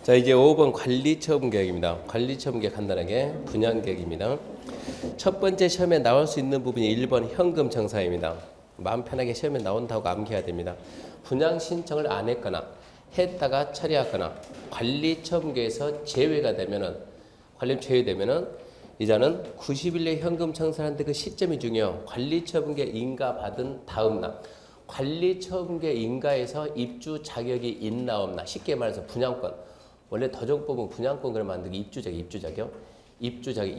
자, 이제 5번 관리처분계획입니다. 관리처분계획 간단하게 분양계획입니다. 첫 번째 시험에 나올 수 있는 부분이 1번 현금청사입니다. 마음 편하게 시험에 나온다고 암기해야 됩니다. 분양 신청을 안 했거나 했다가 처리하거나 관리처분계획에서 제외가 되면은 이자는 90일 내 현금청사를 하는데 그 시점이 중요해요. 관리처분계획 인가받은 다음 날. 관리처분계획 인가에서 입주 자격이 있나 없나. 쉽게 말해서 분양권. 원래 더정법은 분양권 그러면 안 되고 입주자격. 입주권이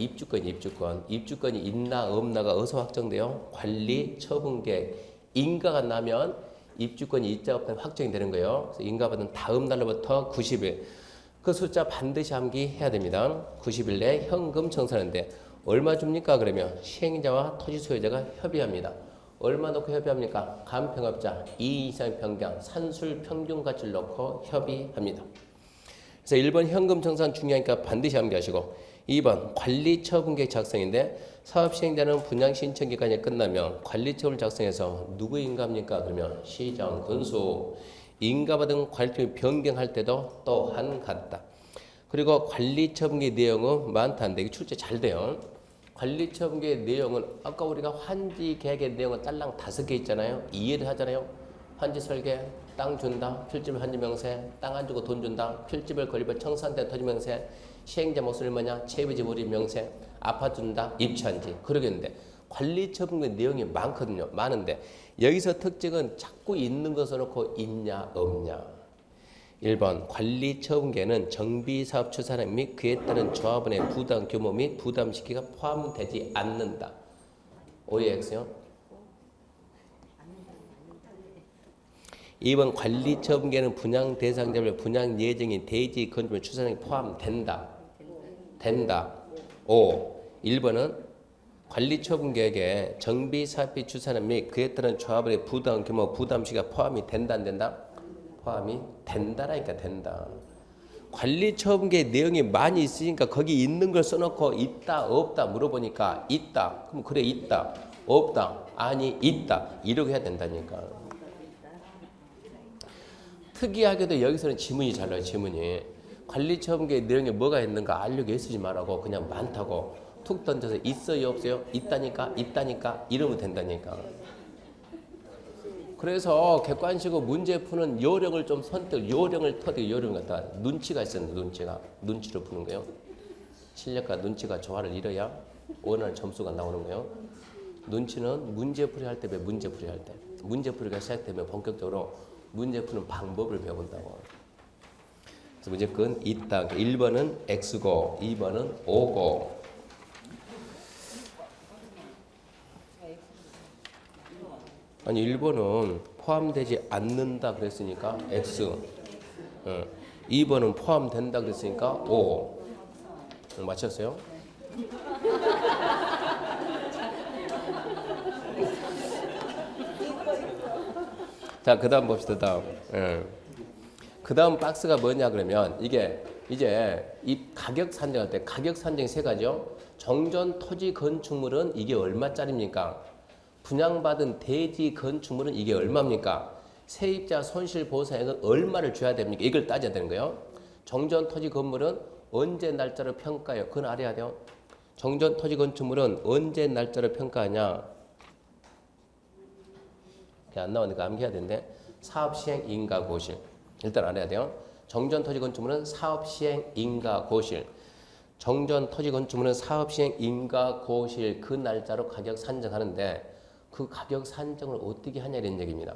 있나 없나가 어디서 확정돼요? 관리처분계획 인가가 나면 입주권이 있자 없다 확정이 되는 거예요. 그래서 인가받은 다음 날로부터 90일. 그 숫자 반드시 암기해야 됩니다. 90일 내 현금 청산하는데 얼마 줍니까? 그러면 시행자와 토지 소유자가 협의합니다. 얼마 놓고 협의합니까? 간평업자 2 이상 평경 산술 평균 가치를 놓고 협의합니다. 그래서 1번 현금 청산 중요하니까 반드시 암기하시고 2번 관리처분계획 작성인데 사업시행자는 분양 신청 기간이 끝나면 관리처분을 작성해서 누구 인가합니까? 그러면 시장 군수 인가받은 관리처분 변경할 때도 또한 같다. 그리고 관리처분계 내용은 많다는데 이게 출제 잘 돼요. 관리처분계 내용은 아까 우리가 환지 계획의 내용은 딸랑 5개 있잖아요. 이해를 하잖아요. 환지 설계, 땅 준다, 필지별 환지 명세, 땅 안 주고 돈 준다, 필지별 권리별 청산된 토지 명세, 시행자 목소리 뭐냐, 채비지 우리 명세, 아파트 준다, 입주한지 그러겠는데 관리처분계 내용이 많은데 여기서 특징은 자꾸 있는 것을 놓고 있냐 없냐. 1번 관리처분계는 정비사업 추산액 및 그에 따른 조합원의 부담 규모 및 부담 시기가 포함되지 않는다. OX요. 2번 관리처분계는 분양 대상자별 분양 예정인 대지 건축물 추산액이 포함된다. 된다. 1번은 관리처분계획에 정비사업비 추산액 및 그에 따른 조합원의 부담 규모 부담 시기가 포함이 된다 안 된다? 포함이 된다라니까 된다. 관리처분계 내용이 많이 있으니까 거기 있는 걸 써놓고 있다 없다 물어보니까 있다. 그럼 그래 있다. 없다. 아니 있다. 이렇게 해야 된다니까. 특이하게도 여기서는 지문이 잘 나와요. 지문이. 관리처분계 내용에 뭐가 있는가 알려고 애쓰지 말라고 그냥 많다고 툭 던져서 있어요 없어요? 있다니까 이러면 된다니까. 그래서 객관식으로 문제 푸는 요령을 좀 요령을 터득 요령을 갖다 눈치가 있었는데 눈치로 푸는 거예요. 실력과 눈치가 조화를 이뤄야 원하는 점수가 나오는 거예요. 눈치는 문제풀이 할 때 배 문제풀이 할 때. 문제풀이가 시작되면 본격적으로 문제 푸는 방법을 배운다고. 그래서 무조건 있다. 1번은 X고 2번은 O고. 아니 1번은 포함되지 않는다 그랬으니까 X. 2번은 포함된다 그랬으니까 O. 맞췄어요? 자, 그 다음 봅시다. 그 다음 박스가 뭐냐 그러면 이게 이제 이 가격 산정할 때 가격 산정이 3가지요. 정전 토지 건축물은 이게 얼마짜리입니까? 분양받은 대지 건축물은 이게 얼마입니까? 세입자 손실보상액은 얼마를 줘야 됩니까? 이걸 따져야 되는 거예요. 정전 토지 건물은 언제 날짜로 평가해요? 그건 알아야 돼요. 정전 토지 건축물은 언제 날짜로 평가하냐? 안 나오니까 암기해야 되는데 사업시행 인가고실 일단 알아야 돼요. 정전 토지 건축물은 사업시행 인가고실 정전 토지 건축물은 사업시행 인가고실 그 날짜로 가격 산정하는데 그 가격 산정을 어떻게 하냐 이런 얘기입니다.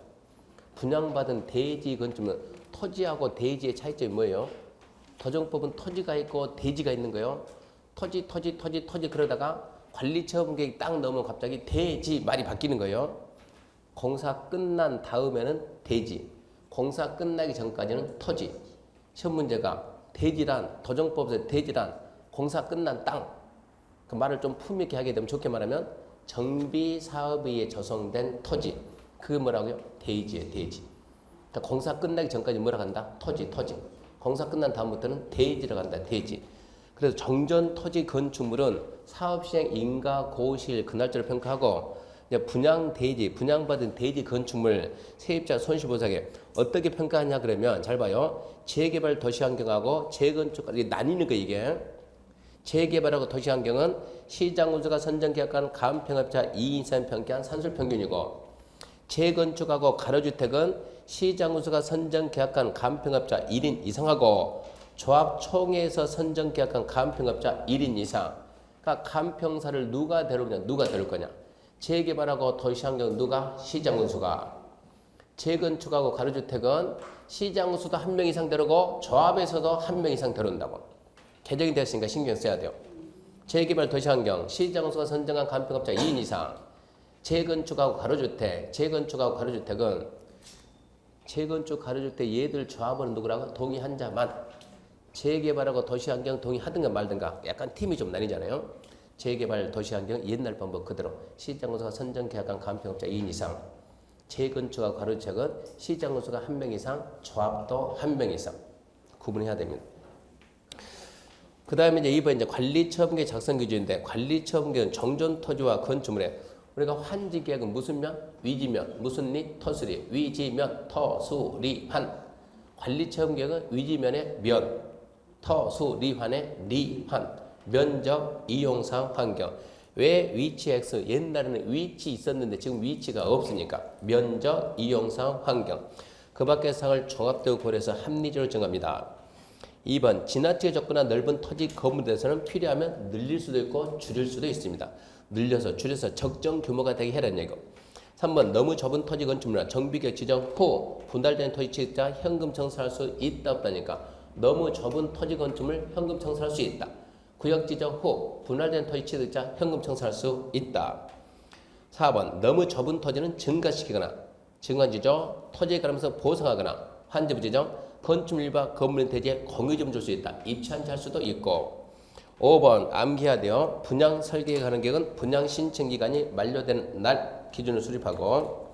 분양받은 대지 건축물은 토지하고 대지의 차이점이 뭐예요? 도정법은 토지가 있고 대지가 있는 거예요. 토지 그러다가 관리처분계획 딱 넣으면 갑자기 대지 말이 바뀌는 거예요. 공사 끝난 다음에는 대지, 공사 끝나기 전까지는 토지. 시험 문제가 대지란 도정법에서 대지란 공사 끝난 땅. 그 말을 좀 품있게 하게 되면 좋게 말하면 정비사업에 의해 조성된 토지. 그게 뭐라고요? 대지예요. 대지. 그러니까 공사 끝나기 전까지 뭐라 한다? 토지. 공사 끝난 다음부터는 대지라고 한다. 대지. 그래서 정전 토지 건축물은 사업시행 인가고실 그 날짜를 평가하고 이제 분양받은 대지 건축물 세입자 손실보상에 어떻게 평가하냐 그러면 잘 봐요. 재개발 도시환경하고 재건축까지 나뉘는 거 이게. 재개발하고 도시환경은 시장운수가 선정계약한 가음평업자 2인 이상 평가한 산술평균이고 재건축하고 가로주택은 시장운수가 선정계약한 가음평업자 1인 이상하고 조합총회에서 선정계약한 가음평업자 1인 이상. 그러니까 가음평사를 누가 다룰 거냐. 재개발하고 도시환경 누가? 시장운수가. 재건축하고 가로주택은 시장운수도 한 명 이상 다루고 조합에서도 한 명 이상 다룬다고. 개정이 됐으니까 신경 써야 돼요. 재개발 도시환경 시장운수가 선정한 가음평업자 2인 이상. 재건축하고 가로주택은 재건축 가로주택 얘들 조합은 누구라고? 동의한 자만. 재개발하고 도시환경 동의하든가 말든가. 약간 팀이 좀 나뉘잖아요. 재개발 도시환경 옛날 방법 그대로 시장운수가 선정계약한 가음평업자 2인 이상. 재건축하고 가로주택은 시장운수가 한 명 이상, 조합도 한 명 이상. 구분해야 됩니다. 그 다음에 이제 2번 이제 관리처분계 작성 기준인데 관리처분계는 정전토지와 건축물에 우리가 환지계약은 무슨 면? 위지면. 무슨 리? 터수리. 위지면, 터수리환. 관리처분계약은 위지면의 면, 터수리환의 리환. 면적, 이용상, 환경. 왜 위치 X? 옛날에는 위치 있었는데 지금 위치가 없으니까. 면적, 이용상, 환경. 그 밖의 사항을 종합되고 고려해서 합리적으로 정합니다. 2번 지나치게 좁거나 넓은 토지 건물에서는 필요하면 늘릴 수도 있고 줄일 수도 있습니다. 늘려서 줄여서 적정 규모가 되게 해라는 얘기고. 3번 너무 좁은 토지 건축물이나 정비계획 지정 후 분할된 토지 취득자 현금 청산할 수 있다 없다니까. 너무 좁은 토지 건축물 현금 청산할 수 있다. 구역 지정 후 분할된 토지 취득자 현금 청산할 수 있다. 4번 너무 좁은 토지는 증가시키거나 증관지정 토지에 관하면서 보상하거나 환지부 지정 건축물 일반 건물인 대지에 공유 좀 줄 수 있다. 입찰 할 수도 있고. 5번 암기해야 돼요. 분양 설계에 관한 계획은 분양 신청 기간이 만료된 날 기준을 수립하고.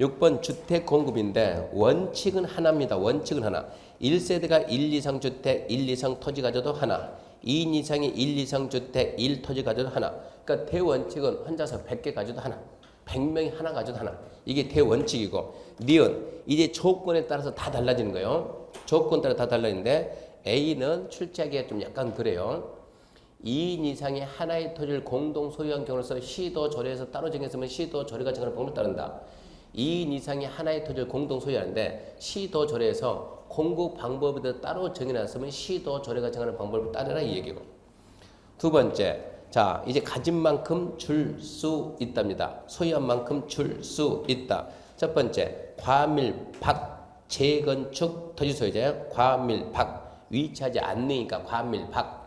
6번 주택 공급인데 원칙은 하나입니다. 원칙은 하나. 1세대가 1 이상 주택 1 이상 토지 가져도 하나. 2인 이상이 1 이상 주택 1 토지 가져도 하나. 그러니까 대원칙은 혼자서 100개 가져도 하나. 100명이 하나 가져도 하나. 이게 대원칙이고. 니은 이제 조건에 따라서 다 달라지는 거예요. 조건 따라 다 달라지는데 A는 출제하기가 좀 약간 그래요. 2인 이상의 하나의 토지를 공동 소유한 경우로서 시도조례에서 따로 정했으면 시도조례가 정하는 방법을 따른다. 2인 이상의 하나의 토지를 공동 소유하는데 시도조례에서 공급 방법에 대해 따로 정해놨으면 시도조례가 정하는 방법을 따르라 이 얘기고. 두 번째, 자 이제 가진 만큼 줄 수 있답니다. 소유한 만큼 줄 수 있다. 첫 번째, 과밀박 재건축 토지 소유자예요. 과밀박 위치하지 않으니까 과밀박.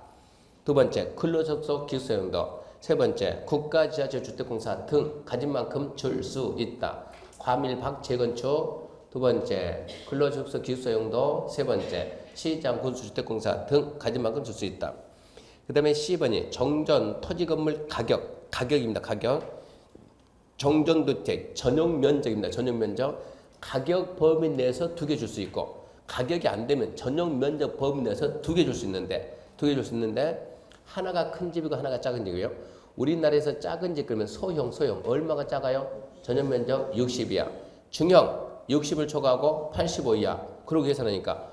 두 번째, 근로접속 기숙사용도. 세 번째, 국가지하철 주택공사 등 가진 만큼 줄 수 있다. 과밀박 재건축. 두 번째, 근로접속 기숙사용도. 세 번째, 시장 군수주택공사 등 가진 만큼 줄 수 있다. 그 다음에 C번이 정전 토지 건물 가격입니다. 가격. 정전주택 전용 면적입니다. 전용 면적. 가격 범위 내에서 2개 줄 수 있고 가격이 안 되면 전용 면적 범위 내에서 2개 줄 수 있는데 하나가 큰 집이고 하나가 작은 집이고요. 우리나라에서 작은 집 그러면 소형 얼마가 작아요? 전용 면적 60이야. 중형 60을 초과하고 85 이하. 그러고 계산하니까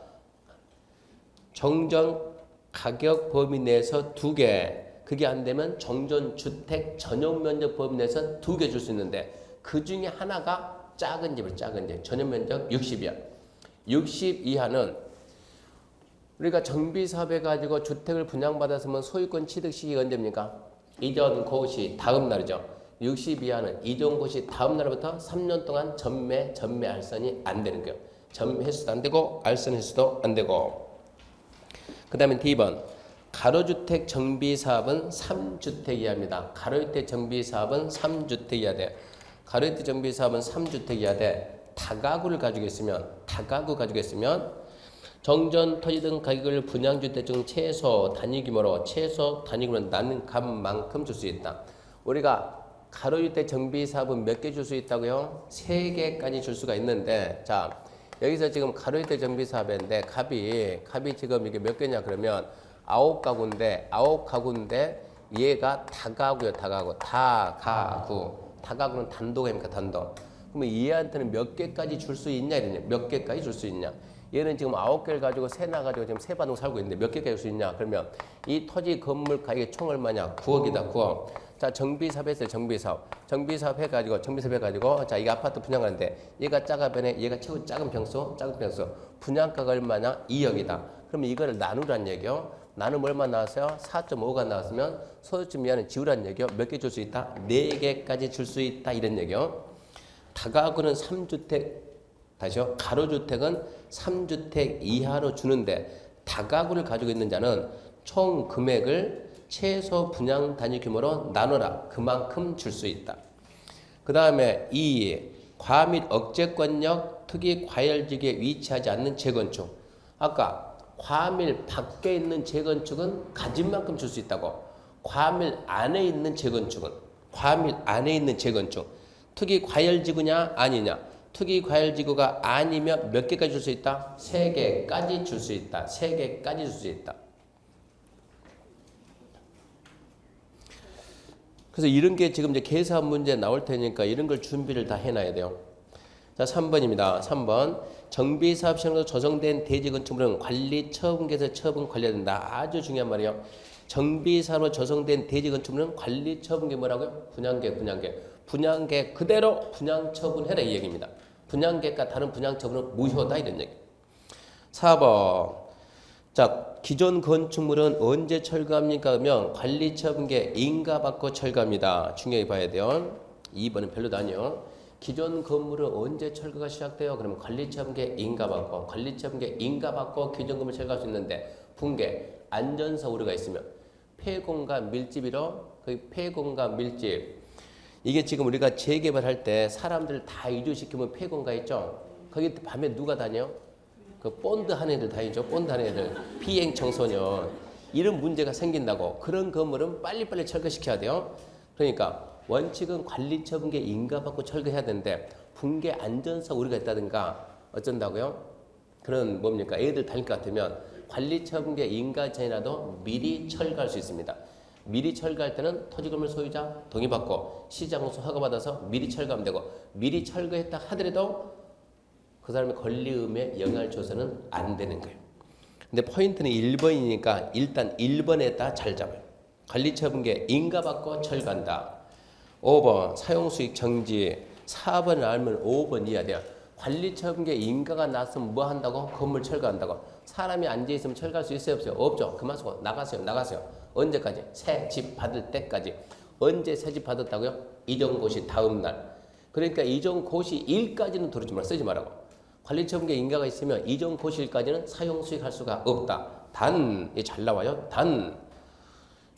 정전 가격 범위 내에서 2개. 그게 안 되면 정전주택 전용 면적 범위 내에서 2개 줄 수 있는데 그 중에 하나가 작은 집. 전용 면적 60이야. 60 이하는 우리가 정비사업해 가지고 주택을 분양받았으면 소유권 취득 시기가 언제입니까? 이전 고시 다음 날이죠. 60 이하는 이전 고시 다음 날부터 3년 동안 전매 알선이 안 되는 거예요. 전매 횟수도 안 되고 알선 횟수도 안 되고. 그 다음에 D번 가로주택 정비사업은 3주택 이하입니다. 가로주택 정비사업은 3주택 이하 돼. 가로주택 정비사업은 3주택 이하 돼. 다가구 가지고 있으면 정전 토지 등 가격을 분양주택 중 최소 단위 규모로 나는 값만큼 줄 수 있다. 우리가 가로주택 정비사업은 몇 개 줄 수 있다고요? 3개까지 줄 수가 있는데, 자 여기서 지금 가로주택 정비사업인데 값이 지금 이게 몇 개냐 그러면 9가구인데 얘가 다가구요. 다가구 다가구는 단도가입니까? 단도. 그러면 얘한테는 몇 개까지 줄 수 있냐 이러냐. 몇 개까지 줄 수 있냐. 얘는 지금 9개를 가지고 세 나가지고 지금 세 반동 살고 있는데 몇 개까지 줄 수 있냐. 그러면 이 토지 건물 가격이 총 얼마냐? 9억이다. 9억. 자, 정비사업 했어요. 정비사업 해가지고 자, 이게 아파트 분양하는데 얘가 작아 변해. 얘가 최고 작은 평수. 분양가가 얼마냐? 2억이다. 그러면 이거를 나누란 얘기요. 나누면 얼마 나왔어요? 4.5가 나왔으면 소유권 미하는 지우란 얘기요. 몇 개 줄 수 있다? 4개까지 줄 수 있다. 이런 얘기요. 다가구는 3주택, 다시요. 가로주택은 3주택 이하로 주는데 다가구를 가지고 있는 자는 총 금액을 최소 분양 단위 규모로 나눠라. 그만큼 줄 수 있다. 그 다음에 2. 과 및 억제권역 특이 과열지구에 위치하지 않는 재건축. 아까 과밀 밖에 있는 재건축은 가진 만큼 줄 수 있다고. 과밀 안에 있는 재건축은 특이 과열지구냐 아니냐. 특이 과열지구가 아니면 몇 개까지 줄 수 있다? 3개까지 줄 수 있다. 3개까지 줄 수 있다. 그래서 이런 게 지금 이제 계산 문제 나올 테니까 이런 걸 준비를 다 해놔야 돼요. 자, 3번입니다. 3번. 정비사업 시행으로 조성된 대지 건축물은 관리 처분계에서 처분 관리된다. 아주 중요한 말이에요. 정비사업으로 조성된 대지 건축물은 관리 처분계 뭐라고요? 분양계 그대로 분양 처분해라 이 얘기입니다. 분양계가 다른 분양 처분은 무효다 이런 얘기. 4번. 자, 기존 건축물은 언제 철거합니까? 그러면 관리 처분계 인가받고 철거합니다. 중요히 봐야 돼요. 2번은 별로도 아니에요. 기존 건물은 언제 철거가 시작돼요? 그러면 관리처분계 인가받고 기존 건물 철거할 수 있는데 붕괴, 안전사 우려가 있으면 폐공과 밀집이로 그 폐공과 밀집 이게 지금 우리가 재개발할 때 사람들 다 이주시키면 폐공가 있죠? 거기 밤에 누가 다녀? 그 본드 한 애들 다니죠. 본드 한 애들 비행 청소년 이런 문제가 생긴다고 그런 건물은 빨리빨리 철거시켜야 돼요. 그러니까 원칙은 관리처분계 인가받고 철거해야 되는데 붕괴 안전사 우려가 있다든가 어쩐다고요? 그런 뭡니까? 애들 다닐 것 같으면 관리처분계 인가 전이라도 미리 철거할 수 있습니다. 미리 철거할 때는 토지건물 소유자 동의받고 시장호수 허가받아서 미리 철거하면 되고 미리 철거했다 하더라도 그 사람의 권리음에 영향을 줘서는 안 되는 거예요. 근데 포인트는 1번이니까 일단 1번에다 잘 잡아요. 관리처분계 인가받고 철거한다. 5번 사용수익 정지. 4번을 알면 5번 이해야 돼요. 관리처분계 인가가 났으면 뭐 한다고? 건물 철거한다고. 사람이 앉아있으면 철거할 수 있어요 없어요? 없죠. 그만 쓰고 나가세요. 언제까지? 새 집 받을 때까지. 언제 새 집 받았다고요? 이전고시 다음 날. 그러니까 이전고시일까지는 들어오지 말고 쓰지 말라고. 관리처분계 인가가 있으면 이전고시일까지는 사용수익 할 수가 없다. 단, 잘 나와요. 단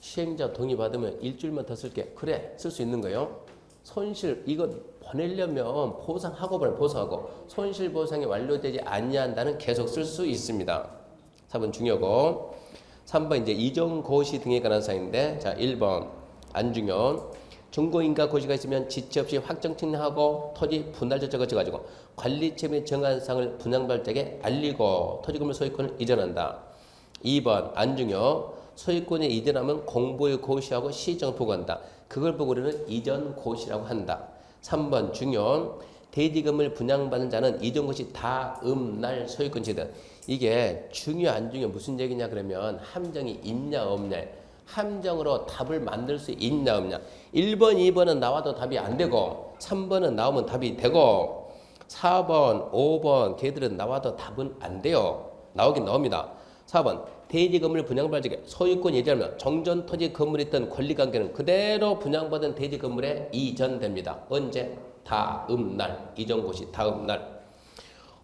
시행자 동의 받으면 일주일만 더 쓸게. 그래, 쓸 수 있는 거예요. 손실 이거 보내려면 보상하고 손실 보상이 완료되지 아니한다는 계속 쓸 수 있습니다. 4번 중요고 3번 이제 이전 고시 등에 관한 사항인데 자 1번 안중요 중고인가 고시가 있으면 지체 없이 확정 측량하고 토지 분할 절차 거쳐가지고 관리처분이 정한 사항을 분양발자에게 알리고 토지건물 소유권을 이전한다. 2번 안중요 소유권에 이전하면 공보에 고시하고 시정을 보고한다. 그걸 보고 우리는 이전 고시라고 한다. 3번 중요 대지건물 분양받는 자는 이전 고시 다음 날 소유권 지등. 이게 중요 안 중요 무슨 얘기냐 그러면 함정이 있냐 없냐 함정으로 답을 만들 수 있냐 없냐. 1번 2번은 나와도 답이 안 되고 3번은 나오면 답이 되고 4번 5번 걔들은 나와도 답은 안 돼요. 나오긴 나옵니다. 4번 대지 건물 분양발자에 소유권 예정하면 정전 토지 건물에 있던 권리관계는 그대로 분양받은 대지 건물에 이전됩니다. 언제? 다음 날. 이전고시 다음 날.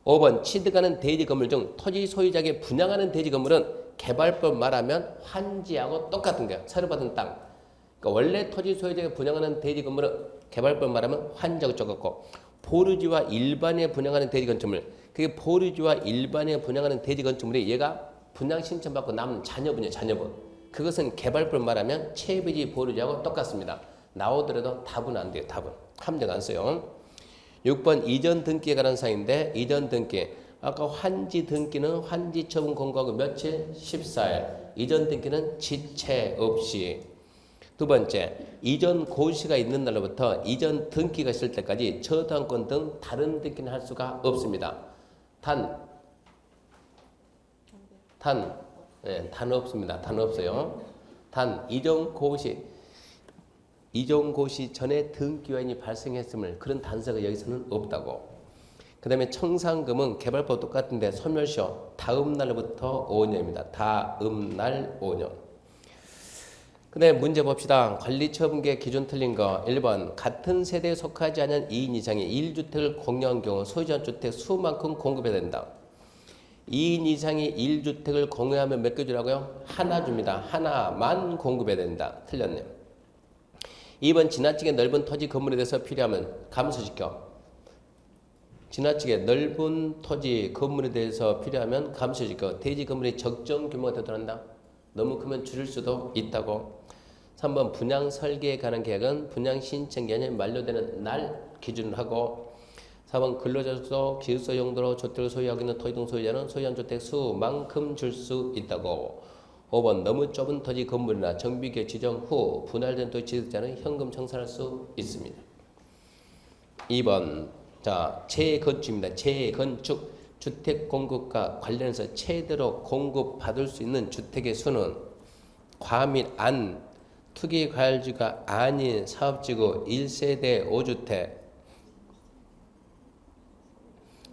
5번 취득하는 대지 건물 중 토지 소유자에게 분양하는 대지 건물은 개발법 말하면 환지하고 똑같은 거예요. 사료받은 땅. 그러니까 원래 토지 소유자에게 분양하는 대지 건물은 개발법 말하면 환지하고 똑같고 보류지와 일반에 분양하는 대지 건축물 그게 보류지와 일반에 분양하는 대지 건축물이 얘가 분양 신청 받고 남은 자녀분이에요. 자녀분. 그것은 개발법 말하면 채비지 보류지하고 똑같습니다. 나오더라도 답은 안 돼요. 답은. 함정 안 써요. 6번 이전 등기에 관한 사항인데 이전 등기. 아까 환지 등기는 환지 처분 공고하고 며칠? 14일. 이전 등기는 지체 없이. 두 번째, 이전 고시가 있는 날로부터 이전 등기가 있을 때까지 저당권 등 다른 등기는 할 수가 없습니다. 단 없습니다. 단 없어요. 단 이전 고시 전에 등기요인이 발생했음을 그런 단서가 여기서는 없다고. 그 다음에 청산금은 개발법 똑같은데 소멸시효 다음 날부터 5년입니다. 다음 날 5년. 그 다음에 문제 봅시다. 관리처분계 기준 틀린 거 1번 같은 세대에 속하지 않은 2인 이상이 1주택을 공유한 경우 소유자 주택 수만큼 공급해야 된다. 2인 이상이 1주택을 공유하면 몇 개 주라고요? 하나 줍니다. 하나만 공급해야 된다. 틀렸네요. 2번 지나치게 넓은 토지 건물에 대해서 필요하면 감소시켜. 지나치게 넓은 토지 건물에 대해서 필요하면 감소시켜. 대지 건물이 적정 규모가 되도록한다. 너무 크면 줄일 수도 있다고. 3번 분양 설계에 관한 계약은 분양 신청 기한이 만료되는 날 기준으로 하고. 4번 근로자로서 기숙사 용도로 주택을 소유하고 있는 토지 등 소유자는 소유한 주택 수만큼 줄 수 있다고. 5번 너무 좁은 토지 건물이나 정비계획 지정 후 분할된 토지 지득자는 현금 청산할 수 있습니다. 2번 자 재건축입니다. 재건축 주택 공급과 관련해서 최대로 공급받을 수 있는 주택의 수는 과 및 안 투기과열지가 아닌 사업지구 1세대 5주택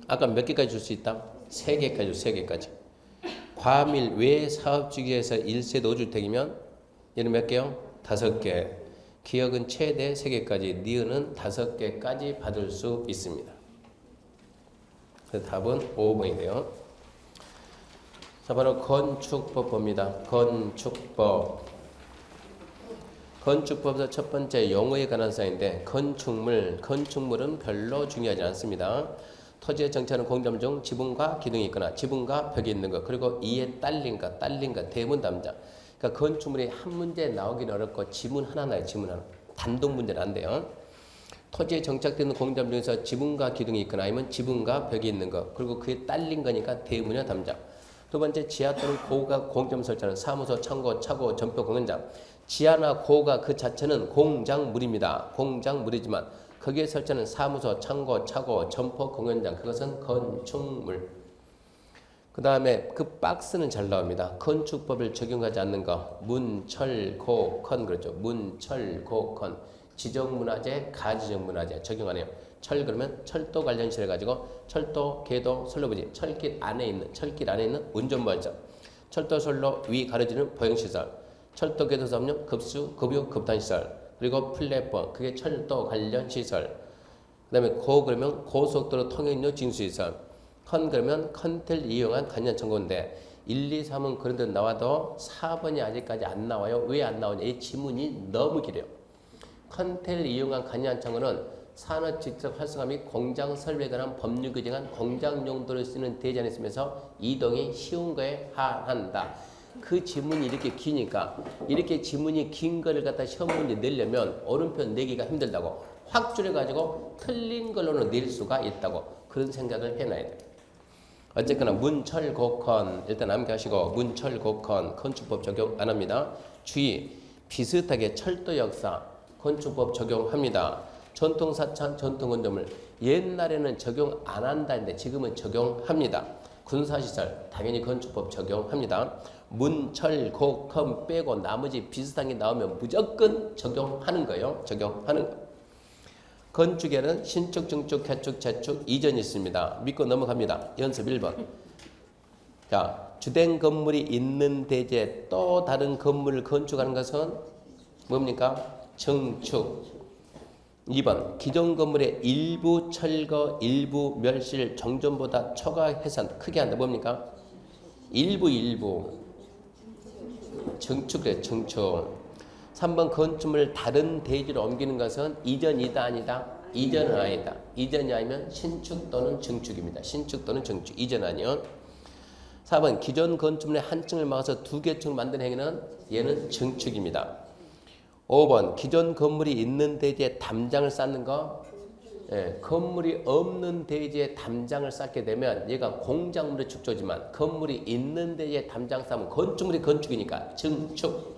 아까 몇 개까지 줄 수 있다? 3개까지 3개까지. 과밀 외 사업지구에서 1세대 5주택이면 얘는 몇 개요? 5개. 기역은 최대 3개까지, 니은은 5개까지 받을 수 있습니다. 그래서 답은 5번이네요. 자, 바로 건축법 봅니다. 건축법에서 첫 번째 용어에 관한 사항인데 건축물은 별로 중요하지 않습니다. 토지의 정체는 공점 중 지붕과 기둥이 있거나 지붕과 벽이 있는 것, 그리고 이에 딸린 것, 대문 담장. 그러니까 건축물이 한 문제 나오긴 어렵고 지문 하나 나요. 지문 하나. 단독 문제는 안 돼요. 토지에 정착되는 공점 중에서 지붕과 기둥이 있거나 아니면 지붕과 벽이 있는 것, 그리고 그에 딸린 거니까 대문이나 담장. 두 번째 지하 또는 고가 공점 설치하는 사무소, 창고, 차고, 점포, 공연장. 지하나 고가 그 자체는 공작물입니다. 공작물이지만 거기에 설치하는 사무소, 창고, 차고, 점포, 공연장 그것은 건축물. 그 다음에 그 박스는 잘 나옵니다. 건축법을 적용하지 않는 거 문, 철, 고, 컨 그렇죠. 문, 철, 고, 컨 지정문화재, 가지정문화재 적용 안 해요. 철 그러면 철도 관련시설 해가지고 철도, 궤도, 선로부지 철길 안에 있는 운전보안점 철도 선로 위 가려지는 보행시설 철도 궤도 사업용 급수, 급유, 급탄시설 그리고 플랫폼 그게 철도 관련 시설. 그 다음에 고 그러면 고속도로 통행료 징수시설. 컨 그러면 컨텔 이용한 관련 청구인데 1, 2, 3은 그런 데 나와도 4번이 아직까지 안 나와요. 왜 안 나오냐? 이 지문이 너무 길어요. 컨텔 이용한 관련 청구는 산업 직접 활성화 및 공장 설비에 관한 법률 규정한 공장 용도로 쓰는 대지안에 있으면서 이동이 쉬운 거에 한한다. 그 지문이 이렇게 기니까 이렇게 지문이 긴 거를 갖다 시험 문제 내려면 오른편 내기가 힘들다고 확 줄여가지고 틀린 걸로는 낼 수가 있다고 그런 생각을 해놔야 돼요. 어쨌거나 문철고컨 일단 암기하시고 문철고컨 건축법 적용 안 합니다. 주의 비슷하게 철도 역사 건축법 적용합니다. 전통사찰 전통건축물 옛날에는 적용 안 한다는데 지금은 적용합니다. 군사시설 당연히 건축법 적용합니다. 문, 철, 고, 컨 빼고 나머지 비슷한 게 나오면 무조건 적용하는 거예요. 적용하는 거. 건축에는 신축, 증축, 개축, 재축, 이전이 있습니다. 믿고 넘어갑니다. 연습 1번. 자, 주된 건물이 있는 대지에 또 다른 건물을 건축하는 것은 뭡니까? 증축. 2번 기존 건물의 일부 철거, 일부 멸실, 정전보다 초과 해산 크게 한다. 뭡니까? 일부 증축. 3번 건축물을 다른 대지로 옮기는 것은 이전이다 아니다? 이전은 아니다. 이전이 아니면 신축 또는 증축입니다. 신축 또는 증축. 이전 아니요. 4번 기존 건축물의 한 층을 막아서 두 개 층을 만드는 행위는 얘는 증축입니다. 5번 기존 건물이 있는 대지에 담장을 쌓는 거 건물이 없는 대지에 담장을 쌓게 되면 얘가 공작물의 축조지만 건물이 있는 대지에 담장 쌓으면 건축물이 건축이니까 증축.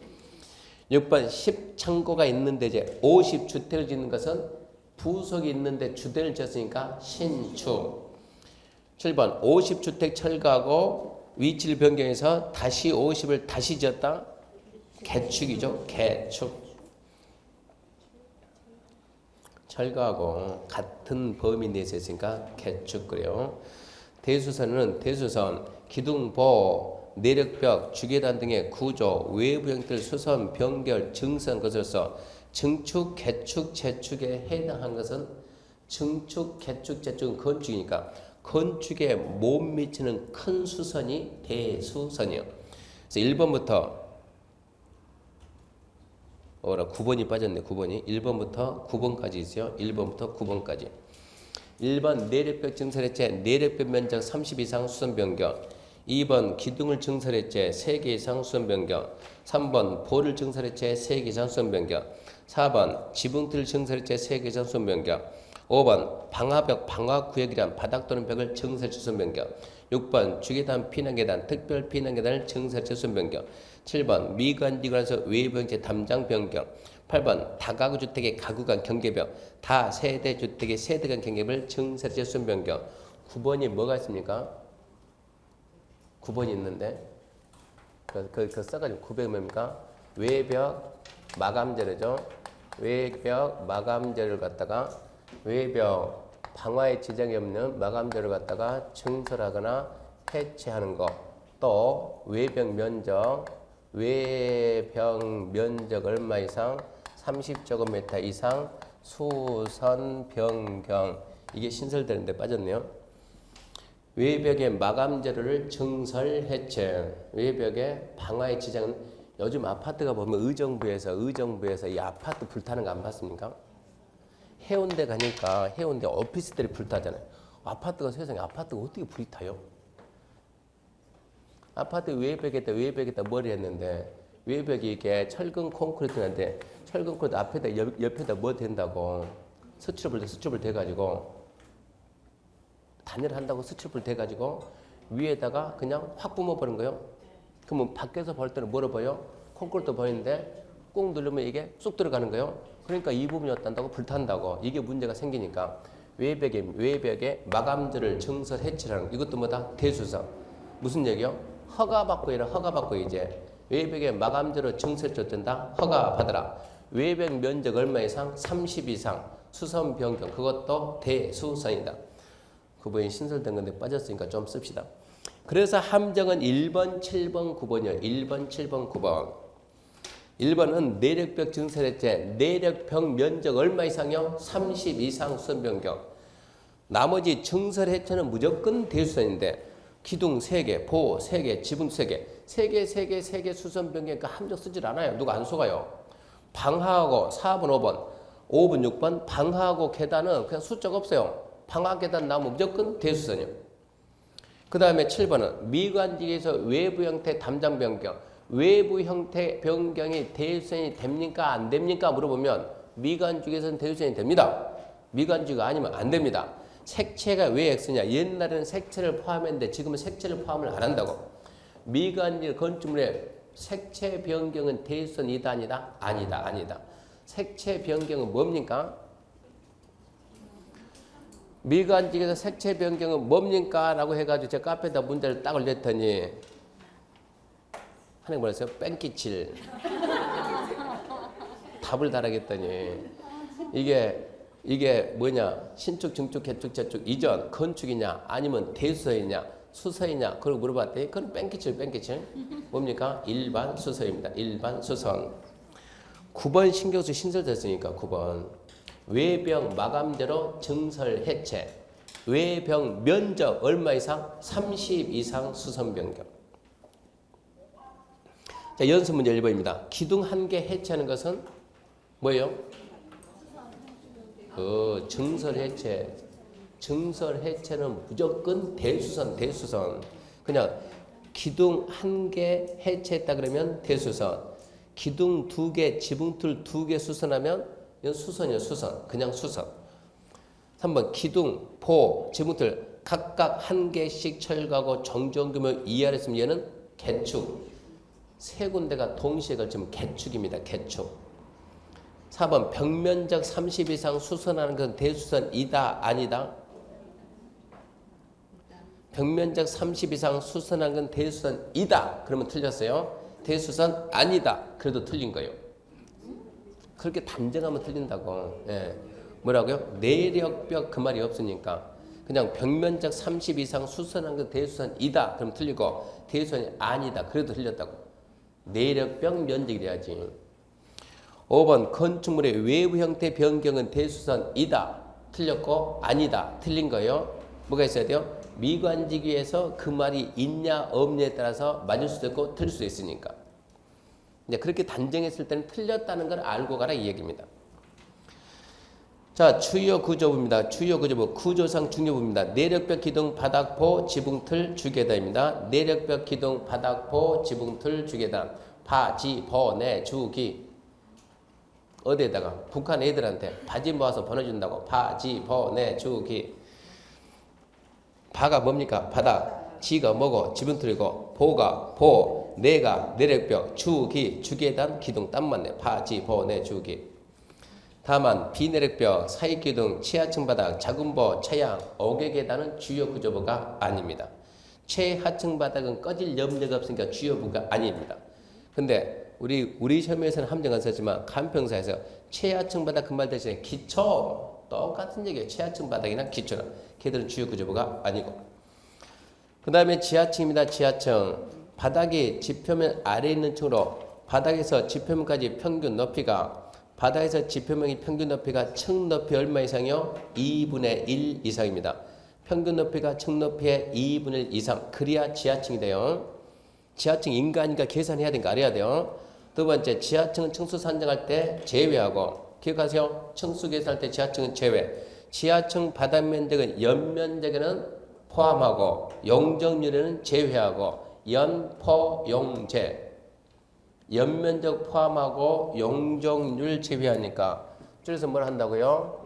6번 10창고가 있는데 이제 50주택을 짓는 것은 부속이 있는데 주택을 지었으니까 신축. 7번 50주택 철거하고 위치를 변경해서 다시 50을 다시 지었다. 개축이죠. 개축. 철거하고 같은 범위 내에서 했으니까 개축 그래요. 대수선은 대수선, 기둥보, 내력벽, 주계단 등의 구조, 외부 형태를 수선, 변결, 증선 것으로서 증축, 개축, 재축에 해당한 것은 증축, 개축, 재축은 건축이니까 건축에 못 미치는 큰 수선이 대수선이요. 그래서 1번부터 9번이 빠졌네. 9번이 1번부터 9번까지 있어요. 1번부터 9번까지. 1번 내력벽 증설했제 내력벽 면적 30 이상 수선 변경. 2번 기둥을 증설했제 3개 이상 수선 변경. 3번 볼을 증설했제 3개 이상 수선 변경. 4번 지붕틀을 증설했제 3개 이상 수선 변경. 5번 방화벽 방화구역이란 바닥 또는 벽을 증설 수선 변경. 6번 주계단 피난계단 특별 피난계단을 증설 수선 변경. 7번 미관지관에서 외부 형태 담장 변경. 8번 다가구 주택의 가구 간 경계벽, 다세대 주택의 세대 간 경계벽을 증설 수선 변경. 9번이 뭐가 있습니까? 9번이 있는데 그 써가지고 900이 뭡니까? 외벽 마감재료죠. 외벽 마감재료를 갖다가 외벽 방화에 지장이 없는 마감재료를 갖다가 증설하거나 해체하는 거. 또 외벽 면적 얼마 이상 30제곱미터 이상 수선 변경. 이게 신설되는데 빠졌네요. 외벽의 마감 재료를 증설 해체. 외벽의 방화의 지장은 요즘 아파트가 보면 의정부에서 이 아파트 불타는 거 안 봤습니까? 해운대 가니까 해운대 오피스들이 불타잖아요. 아파트가 세상에 아파트가 어떻게 불이 타요? 아파트 외벽에다 머리 했는데 외벽이 이게 철근 콘크리트인데 철근 콘크리트 앞에다 옆에다 뭐 된다고 스티로볼 대가지고 단열을 한다고 스티로볼 대가지고 위에다가 그냥 확 뿜어버린 거예요. 그러면 밖에서 볼 때는 뭐로 보여? 콘크리트 보이는데 꾹 누르면 이게 쑥 들어가는 거예요. 그러니까 이 부분이 어떤다고 불탄다고. 이게 문제가 생기니까 외벽에 마감재를 증설 해체라는 이것도 뭐다? 대수선. 무슨 얘기요? 허가받고 이제 외벽에 마감재로 증설해도 된다. 허가 받아라. 외벽 면적 얼마 이상? 30 이상 수선 변경. 그것도 대수선이다. 그분이 신설된 건데 빠졌으니까 좀 씁시다. 그래서 함정은 1번, 7번, 9번이요. 1번, 7번, 9번. 1번은 내력벽 증설했제 내력벽 면적 얼마 이상이요? 30 이상 수선 변경. 나머지 증설 해체는 무조건 대수선인데 기둥 3개, 보 3개, 지붕 3개, 3개 수선 변경이니까 함정 쓰질 않아요. 누가 안 속아요. 방화하고 4번, 5번, 6번 방화하고 계단은 그냥 숫자가 없어요. 방화 계단 나오면 무조건 대수선이요. 그 다음에 7번은 미관지에서 외부 형태 담장 변경. 외부 형태 변경이 대수선이 됩니까? 안 됩니까? 물어보면 미관지에서는 대수선이 됩니다. 미관지가 아니면 안 됩니다. 색채가 왜 X냐? 옛날에는 색채를 포함했는데 지금은 색채를 포함을 안 한다고. 미관지 건축물의 색채 변경은 대수선이다 아니다? 아니다. 색채 변경은 뭡니까? 미관지에서 색채 변경은 뭡니까? 라고 해가지고 제가 카페에다 문제를 딱 올렸더니 하는 거였어요. 뺑기칠. 답을 달하겠더니 이게 뭐냐? 신축, 증축, 개축, 재축 이전 건축이냐 아니면 대수서이냐 수서이냐 그걸 물어봤더니 그건 뺑기칠. 뭡니까? 일반 수서입니다. 일반 수선. 9번 신경수 신설됐으니까 9번 외벽 마감재로 증설 해체. 외벽 면적 얼마 이상? 30 이상 수선 변경. 자, 연습 문제 1번입니다. 기둥 한 개 해체하는 것은 뭐예요? 증설 해체. 증설 해체는 무조건 대수선. 그냥 기둥 한 개 해체했다 그러면 대수선. 기둥 2개, 지붕틀 2개 수선하면 이건 수선이에요. 수선. 그냥 수선. 3번 기둥, 보, 지붕틀 각각 한 개씩 철거하고 정정 규모 이하로 했으면 얘는 개축. 세 군데가 동시에 걸치면 개축입니다. 개축. 4번 벽면적 30 이상 수선하는 것은 대수선이다 아니다? 벽면적 30 이상 수선하는 건 대수선이다. 그러면 틀렸어요. 대수선 아니다. 그래도 틀린 거예요. 그렇게 단정하면 틀린다고. 예. 뭐라고요? 내력벽 그 말이 없으니까 그냥 벽면적 30 이상 수선한 건 대수선이다. 그럼 틀리고 대수선이 아니다. 그래도 틀렸다고. 내력벽 면적이래야지. 5번 건축물의 외부 형태 변경은 대수선이다. 틀렸고 아니다. 틀린 거예요. 뭐가 있어야 돼요? 미관지기에서 그 말이 있냐 없냐에 따라서 맞을 수도 있고 틀릴 수도 있으니까. 이제 그렇게 단정했을 때는 틀렸다는 걸 알고 가라 이 얘기입니다. 자, 주요 구조부입니다. 주요 구조부 구조상 중요부입니다. 내력벽 기둥 바닥포 지붕틀 주계단입니다. 내력벽 기둥 바닥포 지붕틀 주계단 바지 버내 주기 어디에다가 북한 애들한테 바지 모아서 보내준다고 바지 버내 주기 바가 뭡니까? 바닥 지가 뭐고 지붕틀이고 보가 보 내가 내력벽 주기 주계단 기둥 딱 맞네. 바지 버내 주기 다만 비내력벽, 사익기둥, 지하층 바닥, 작은보, 차양, 어개계단은 주요 구조부가 아닙니다. 최하층 바닥은 꺼질 염려가 없으니까 주요부가 아닙니다. 근데 우리 시험에서는 함정 안 썼지만 간평사에서 최하층 바닥 그 말 대신에 기초 똑같은 얘기예요. 최하층 바닥이나 기초는 걔들은 주요 구조부가 아니고. 그 다음에 지하층입니다. 지하층 바닥이 지표면 아래에 있는 층으로 바닥에서 지표면까지 평균 높이가 바닥에서 지표면의 평균 높이가 층 높이 얼마 이상이요? 2분의 1 이상입니다. 평균 높이가 층 높이의 2분의 1 이상. 그래야 지하층이 돼요. 지하층 인가니까 계산해야 되니까 알아야 돼요. 두 번째, 지하층은 층수 산정할 때 제외하고. 기억하세요? 층수 계산할 때 지하층은 제외. 지하층 바닥 면적은 연면적에는 포함하고 용적률에는 제외하고 연포용제. 연면적 포함하고 용적률 제외하니까 줄여서 뭘 한다고요?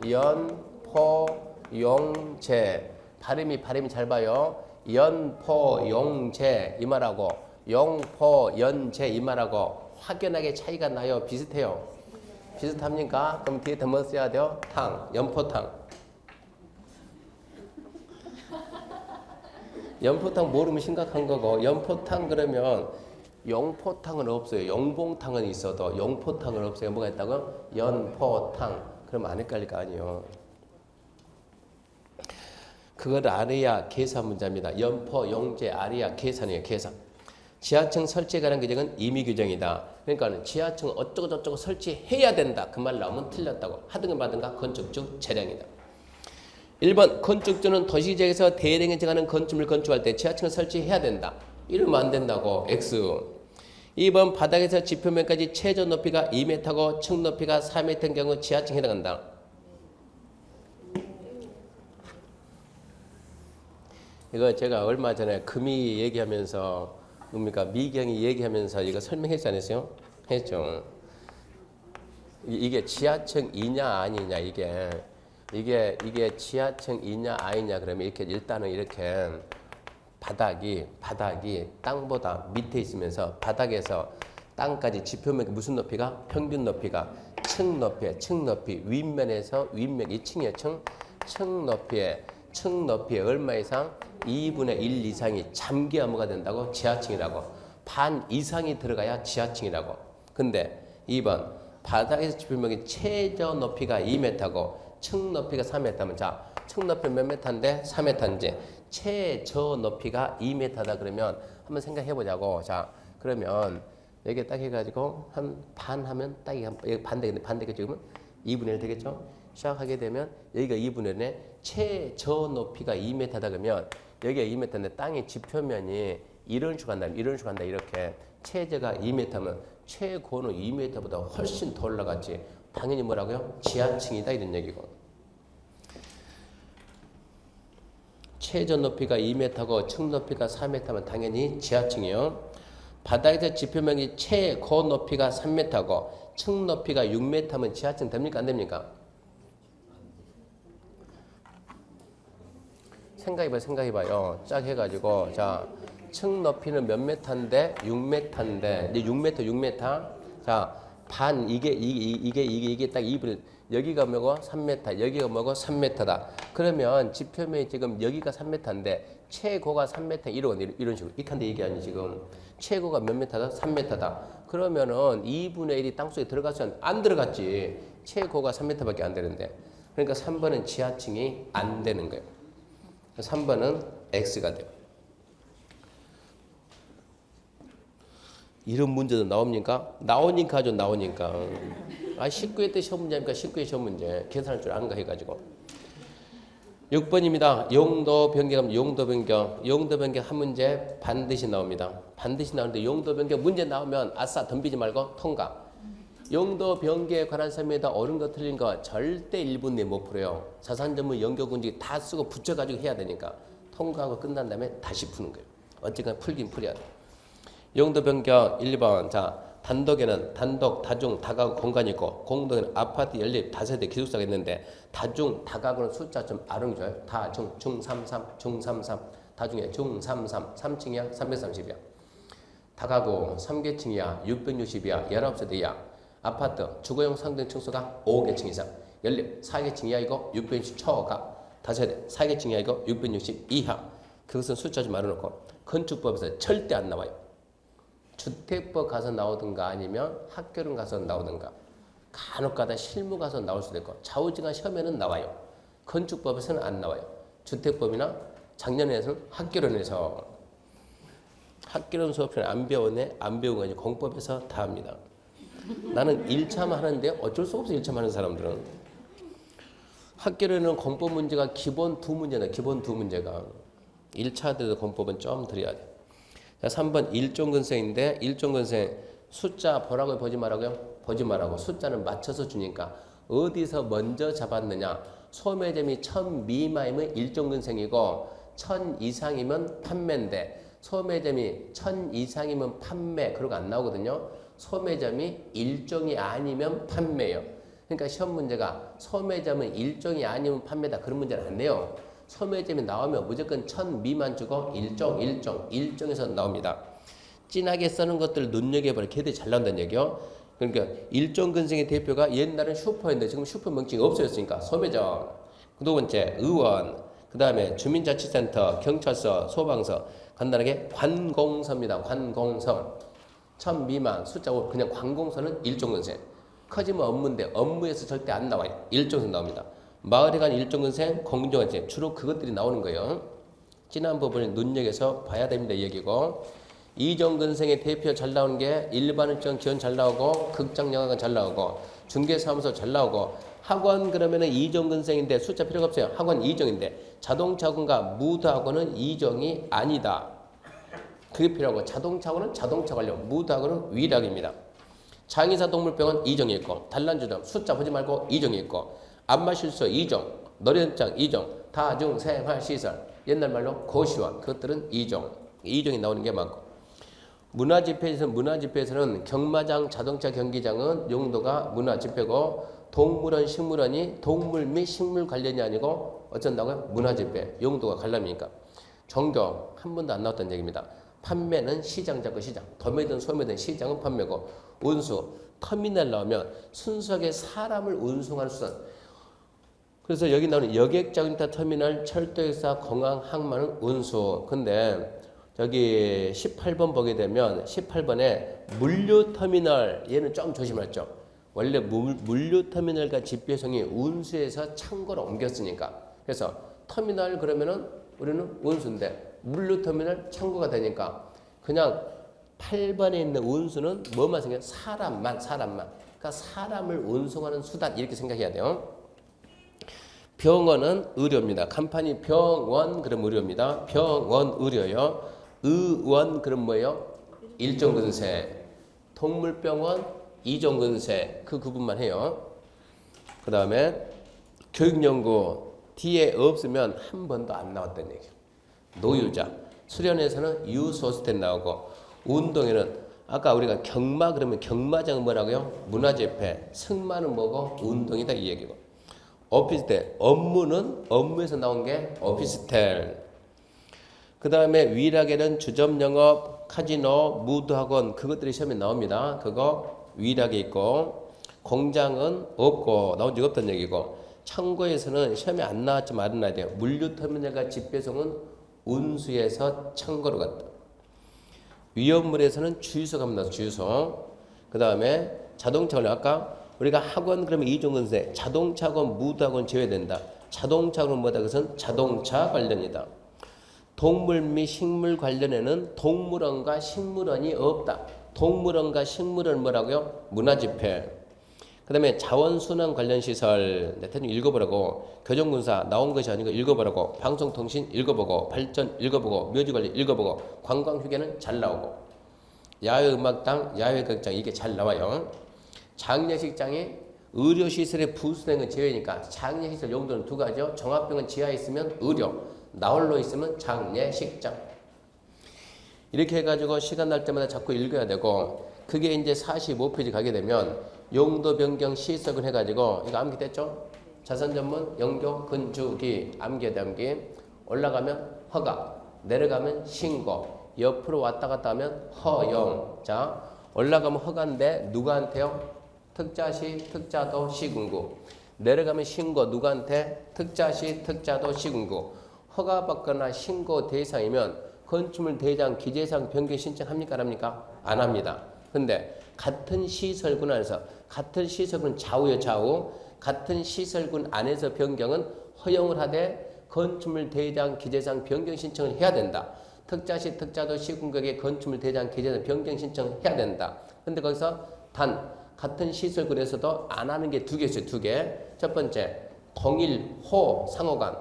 연포용제 발음이 잘 봐요. 연포용제 이 말하고 용포연제 이 말하고 확연하게 차이가 나요? 비슷해요? 비슷합니까? 그럼 뒤에 더 뭐 써야 돼요? 탕, 연포탕. 연포탕 모르면 심각한 거고 연포탕 그러면 용포탕은 없어요. 용봉탕은 있어도 용포탕은 없어요. 뭐가 있다고? 연포탕. 그럼 안 헷갈릴 거 아니에요. 그걸 알아야 계산 문제입니다. 연포, 용제 알아야 계산이에요. 계산. 지하층 설치에 관한 규정은 임의 규정이다. 그러니까 지하층 어쩌고저쩌고 설치해야 된다. 그 말 나오면 틀렸다고. 하든가 말든가 건축주 재량이다. 1번 건축주는 도시지역에서 대량에 정하는 건축물 건축할 때 지하층을 설치해야 된다. 이러면 안 된다고. X. 2번 바닥에서 지표면까지 최저 높이가 2m고 층 높이가 4m인 경우 지하층에 해당한다. 이거 제가 얼마 전에 금이 얘기하면서 뭡니까 미경이 얘기하면서 이거 설명했지 않았어요? 했죠. 이게 지하층이냐 아니냐 이게 지하층이냐 아니냐 그러면 이렇게 일단은 이렇게 바닥이 땅보다 밑에 있으면서 바닥에서 땅까지 지표면 무슨 높이가? 평균 높이가 층 높이 윗면에서 윗면 2층이에요. 층 높이에 얼마 이상? 2분의 1 이상이 잠겨야 뭐가 된다고? 지하층이라고. 반 이상이 들어가야 지하층이라고. 근데 2번 바닥에서 지표면이 최저 높이가 2m고 층 높이가 3m면 자, 층 높이 몇 m인데 3m인지 최저 높이가 2m다 그러면 한번 생각해 보자고. 자, 그러면 여기 딱 해가지고 한 반 하면 딱 여기 반대가 지금은 2분의 1 되겠죠? 시작하게 되면 여기가 2분의 1에 최저 높이가 2m다 그러면 여기가 2m인데 땅의 지표면이 이런 식으로 간다 이렇게 최저가 2m면 최고는 2m보다 훨씬 더 올라갔지. 당연히 뭐라고요? 지하층이다 이런 얘기고. 최저 높이가 2m고 층 높이가 4m면 당연히 지하층이요. 바닥에서 지표면이 최고 높이가 3m고 층 높이가 6m면 지하층 됩니까? 안 됩니까? 생각해봐요. 쫙 해가지고 자 층 높이는 몇 메타인데? 6m인데 이제 6m. 자, 반 이게 딱 2분의 여기가 뭐고 3m, 여기가 뭐고 3m다. 그러면 지표면이 지금 여기가 3m인데 최고가 3m 이런 식으로 이칸데 이게 아니 지금 최고가 몇 m다? 3m다. 그러면은 2분의 1이 땅속에 들어갔으면 안 들어갔지. 최고가 3m밖에 안 되는데. 그러니까 3번은 지하층이 안 되는 거예요. 3번은 X가 돼요. 이런 문제도 나옵니까? 나오니까 하죠. 나오니까. 19회 때 시험 문제니까 19회 시험 문제. 계산할 줄 아는가 해가지고. 6번입니다. 용도 변경. 용도 변경 한 문제 반드시 나옵니다. 반드시 나오는데 용도 변경 문제 나오면 아싸 덤비지 말고 통과. 용도 변경에 관한 설명에다 옳은 거 틀린 거 절대 1분 내에 못 풀어요. 자산 전문 연결 군지 다 쓰고 붙여가지고 해야 되니까 통과하고 끝난 다음에 다시 푸는 거예요. 어쨌거나 풀긴 풀어야 돼. 용도 변경 1번. 자, 단독에는 단독, 다중, 다가구 공간이 있고 공동에는 아파트, 연립, 다세대, 기숙사가 있는데 다중, 다가구는 숫자 좀 아름줘요. 다중, 중33, 다중에 중33, 3층이야, 330이야. 다가구 3계층이야, 660이야, 19세대야. 아파트, 주거용 상등 층수가 5계층 이상. 연립 4계층 이하이고 660 초과. 다세대 4계층 이하이고 660 이하. 그것은 숫자 좀 알아놓고 건축법에서 절대 안 나와요. 주택법 가서 나오든가 아니면 학교론 가서 나오든가 간혹 가다 실무 가서 나올 수도 있고 좌우지간 시험에는 나와요. 건축법에서는 안 나와요. 주택법이나 작년에서는 학교론에서 학교론 수업을 안 배웠네. 안 배운 거니 공법에서 다 합니다. 나는 1차만 하는데 어쩔 수 없어 1차만 하는 사람들은. 학교론은 공법 문제가 기본 두 문제다. 기본 두 문제가 1차 때도 공법은 좀 드려야 돼. 자, 3번 일종근생인데 일종근생 숫자 보라고 보지 말라고요? 보지 말라고. 숫자는 맞춰서 주니까 어디서 먼저 잡았느냐. 소매점이 1000 미만이면 일종근생이고 1000 이상이면 판매인데 소매점이 1000 이상이면 판매 그러고 안 나오거든요. 소매점이 일종이 아니면 판매예요. 그러니까 시험 문제가 소매점은 일종이 아니면 판매다 그런 문제는 안 내요. 소매점이 나오면 무조건 1000 미만 주고 일종에서 나옵니다. 진하게 쓰는 것들 눈여겨봐라. 걔들이 잘 나온다는 얘기요. 그러니까 일종근생의 대표가 옛날엔 슈퍼였는데 지금 슈퍼 명칭이 없어졌으니까 소매점. 두 번째 의원, 그 다음에 주민자치센터, 경찰서, 소방서. 간단하게 관공서입니다. 관공서. 1000 미만 숫자 5 그냥 관공서는 일종근생. 커지면 업무인데 업무에서 절대 안 나와요. 일종에서 나옵니다. 마을에 간 일종근생, 공정근생 주로 그것들이 나오는 거예요. 지난 부분을 눈여겨서 봐야 됩니다. 이 얘기고 이종근생의 대표 잘 나오는 게 일반일정 기원 잘 나오고 극장영화관 잘 나오고 중개사무소 잘 나오고 학원 그러면은 이종근생인데 숫자 필요가 없어요. 학원 2종인데 자동차학원과 무드학원은 2종이 아니다. 그게 필요하고 자동차학원은 자동차 관련 무드학원은 위락입니다. 장의사 동물병원 2종이 있고 단란주점 숫자 보지 말고 2종이 있고 안마실소 2종, 노래장 2종, 다중생활시설, 옛날 말로 고시원, 그것들은 2종이 나오는 게 많고 문화집회에서는 경마장, 자동차 경기장은 용도가 문화집회고 동물원, 식물원이 동물 및 식물 관련이 아니고 어쩐다고요? 문화집회, 용도가 관람이니까 종교 한 번도 안 나왔다는 얘기입니다. 판매는 시장 잡고 시장, 도매든 소매든 시장은 판매고 운수, 터미널 나오면 순수하게 사람을 운송하는 수단. 그래서 여기 나오는 여객자동차 터미널, 철도역사, 공항, 항만은 운수. 근데 저기 18번 보게 되면 18번에 물류터미널 얘는 좀 조심하죠. 원래 물류터미널과 집배송이 운수에서 창고로 옮겼으니까. 그래서 터미널 그러면은 우리는 운수인데 물류터미널 창고가 되니까 그냥 8번에 있는 운수는 뭐만 생겨요? 사람만. 그러니까 사람을 운송하는 수단 이렇게 생각해야 돼요. 병원은 의료입니다. 간판이 병원 그럼 의료입니다. 병원 의료요. 의원 그럼 뭐예요? 일종근세. 동물병원 이종근세. 그 구분만 해요. 그 다음에 교육연구 뒤에 없으면 한 번도 안 나왔다는 얘기예요. 노유자. 수련에서는 유소스텐 나오고 운동에는 아까 우리가 경마 그러면 경마장은 뭐라고요? 문화재패. 승마는 뭐고? 운동이다 이 얘기고. 오피스텔 업무는 업무에서 나온 게 오피스텔. 그 다음에 위락에는 주점영업, 카지노, 무드학원 그것들이 시험에 나옵니다. 그거 위락에 있고 공장은 없고 나온 적 없던 얘기고 창고에서는 시험에 안 나왔지 말아놔야 돼요. 물류터미널과 집배송은 운수에서 창고로 갔다. 위험물에서는 주유소 가면 나서 주유소. 그 다음에 자동차는 아까 우리가 학원 그러면 이종근세 자동차학원 무드학원 제외된다. 자동차학원 뭐다? 그것은 자동차 관련이다. 동물 및 식물 관련에는 동물원과 식물원이 없다. 동물원과 식물원 뭐라고요? 문화집회. 그 다음에 자원순환 관련 시설 대통령 읽어보라고. 교정군사 나온 것이 아니고 읽어보라고. 방송통신 읽어보고. 발전 읽어보고. 묘지관리 읽어보고. 관광휴게는 잘 나오고. 야외음악당 야외극장 이게 잘 나와요. 장례식장에 의료시설의 부수된 건 제외니까 장례시설 용도는 두 가지요. 종합병원 지하에 있으면 의료, 나홀로 있으면 장례식장. 이렇게 해가지고 시간 날 때마다 자꾸 읽어야 되고 그게 이제 45페이지 가게 되면 용도 변경 시석을 해가지고 이거 암기됐죠? 자산 전문, 영교, 건주기, 암기. 올라가면 허가, 내려가면 신고, 옆으로 왔다 갔다 하면 허용. 자, 올라가면 허가인데 누구한테요? 특자시, 특자도, 시군구. 내려가면 신고 누구한테? 특자시, 특자도, 시군구. 허가받거나 신고 대상이면 건축물 대장 기재사항 변경 신청합니까? 안 합니까? 안 합니다. 근데 같은 시설군 안에서 같은 시설군 좌우요 좌우 같은 시설군 안에서 변경은 허용을 하되 건축물 대장 기재사항 변경 신청을 해야 된다. 특자시, 특자도, 시군구에게 건축물 대장 기재사항 변경 신청을 해야 된다. 근데 거기서 단 같은 시설군에서도 안 하는 게 두 개 있어요. 두 개. 첫 번째, 동일호 상호간.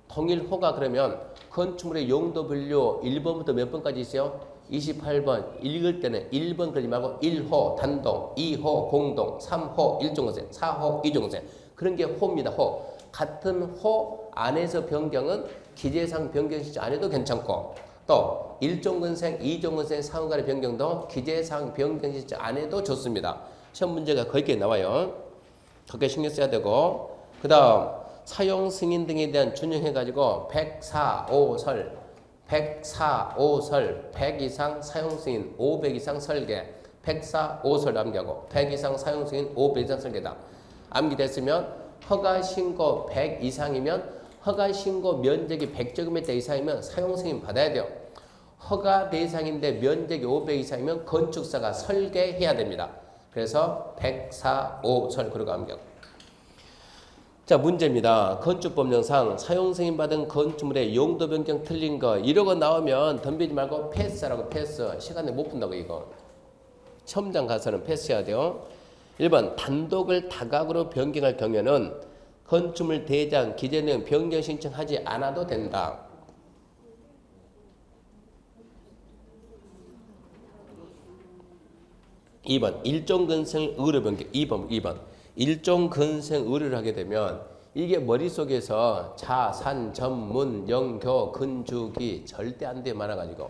동일호가 그러면 건축물의 용도 분류 1번부터 몇 번까지 있어요? 28번. 읽을 때는 1번 그러지 말고 1호 단독, 2호 공동, 3호 일종건설, 4호 이종건설. 그런 게 호입니다. 호. 같은 호 안에서 변경은 기재상 변경 신청 안 해도 괜찮고 또 1종건설, 2종건설 상호간의 변경도 기재상 변경 신청 안 해도 좋습니다. 시험 문제가 거기에 나와요. 거기에 신경 써야 되고 그 다음 사용 승인 등에 대한 준용해가지고 104호설 100 이상 사용 승인 500 이상 설계 104호설 암기하고 100 이상 사용 승인 500 이상 설계다. 암기됐으면 허가 신고 100 이상이면 허가 신고 면적이 100제곱미터 이상이면 사용 승인 받아야 돼요. 허가 대상인데 면적이 500 이상이면 건축사가 설계해야 됩니다. 그래서 104호설 그러고 암기하고. 자, 문제입니다. 건축법령상 사용 승인 받은 건축물의 용도 변경 틀린 거 이러고 나오면 덤비지 말고 패스하라고. 패스. 시간에 못 푼다고 이거. 시험장 가서는 패스해야 돼요. 1번 단독을 다각으로 변경할 경우에는 건축물 대장 기재 내용 변경 신청하지 않아도 된다. 2번 일종 근생 의료 변경. 2번 일종 근생 의료를 하게 되면 이게 머릿속에서 자산 전문 영교 건축이 절대 안 돼 많아가지고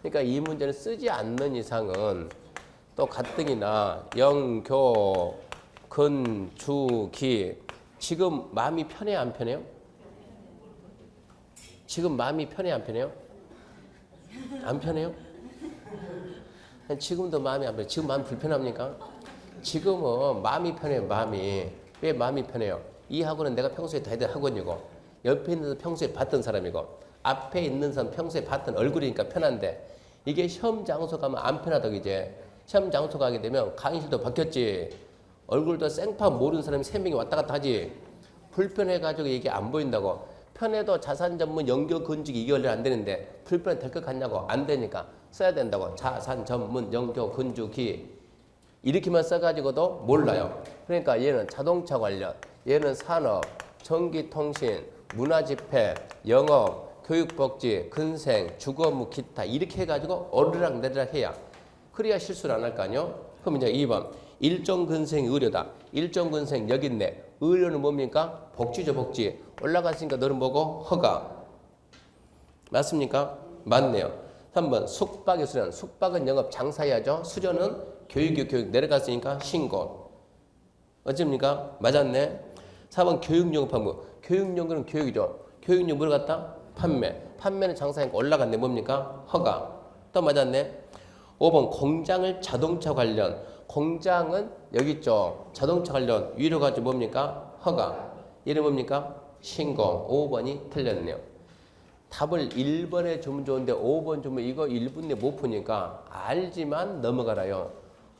그러니까 이 문제는 쓰지 않는 이상은 또 가뜩이나 영교 건축이 지금 마음이 편해요 안 편해요? 지금 마음이 편해요 안 편해요? 안 편해요? 지금도 마음이 안 편해요. 지금 마음이 불편합니까? 지금은 마음이 편해요. 마음이. 왜 마음이 편해요? 이 학원은 내가 평소에 다니던 학원이고 옆에 있는 사람 평소에 봤던 사람이고 앞에 있는 사람 평소에 봤던 얼굴이니까 편한데 이게 시험 장소 가면 안 편하다고 이제. 시험 장소 가게 되면 강의실도 바뀌었지. 얼굴도 생판 모르는 사람이 3명이 왔다 갔다 하지. 불편해가지고 이게 안 보인다고. 편해도 자산 전문 영교 건축이 이게 원래 안 되는데 불편해 될 것 같냐고. 안 되니까 써야 된다고. 자산 전문 영교 건축이 이렇게만 써가지고도 몰라요. 그러니까 얘는 자동차 관련, 얘는 산업, 전기통신, 문화집회, 영업, 교육복지, 근생, 주거무 기타 이렇게 해가지고 오르락 내리락 해야 그래야 실수를 안 할 거 아니요? 그럼 이제 2번 일종 근생 의료다. 일종 근생 여기 있네. 의료는 뭡니까? 복지죠 복지. 올라갔으니까 너는 뭐고? 허가. 맞습니까? 맞네요. 3번 숙박의 수련. 숙박은 영업 장사해야죠. 수련은 교육 내려갔으니까 신고. 어쩝니까? 맞았네. 4번 교육용업하고. 교육용은 교육이죠. 교육용 뭐로 갔다? 판매는 장사니까 올라갔네. 뭡니까? 허가. 또 맞았네. 5번 공장을 자동차 관련. 공장은 여기 있죠. 자동차 관련 위로 가지고 뭡니까? 허가. 얘는 뭡니까? 신공. 5번이 틀렸네요. 답을 1번에 주면 좋은데 5번 주면 이거 1분 내에 못 푸니까 알지만 넘어가라요.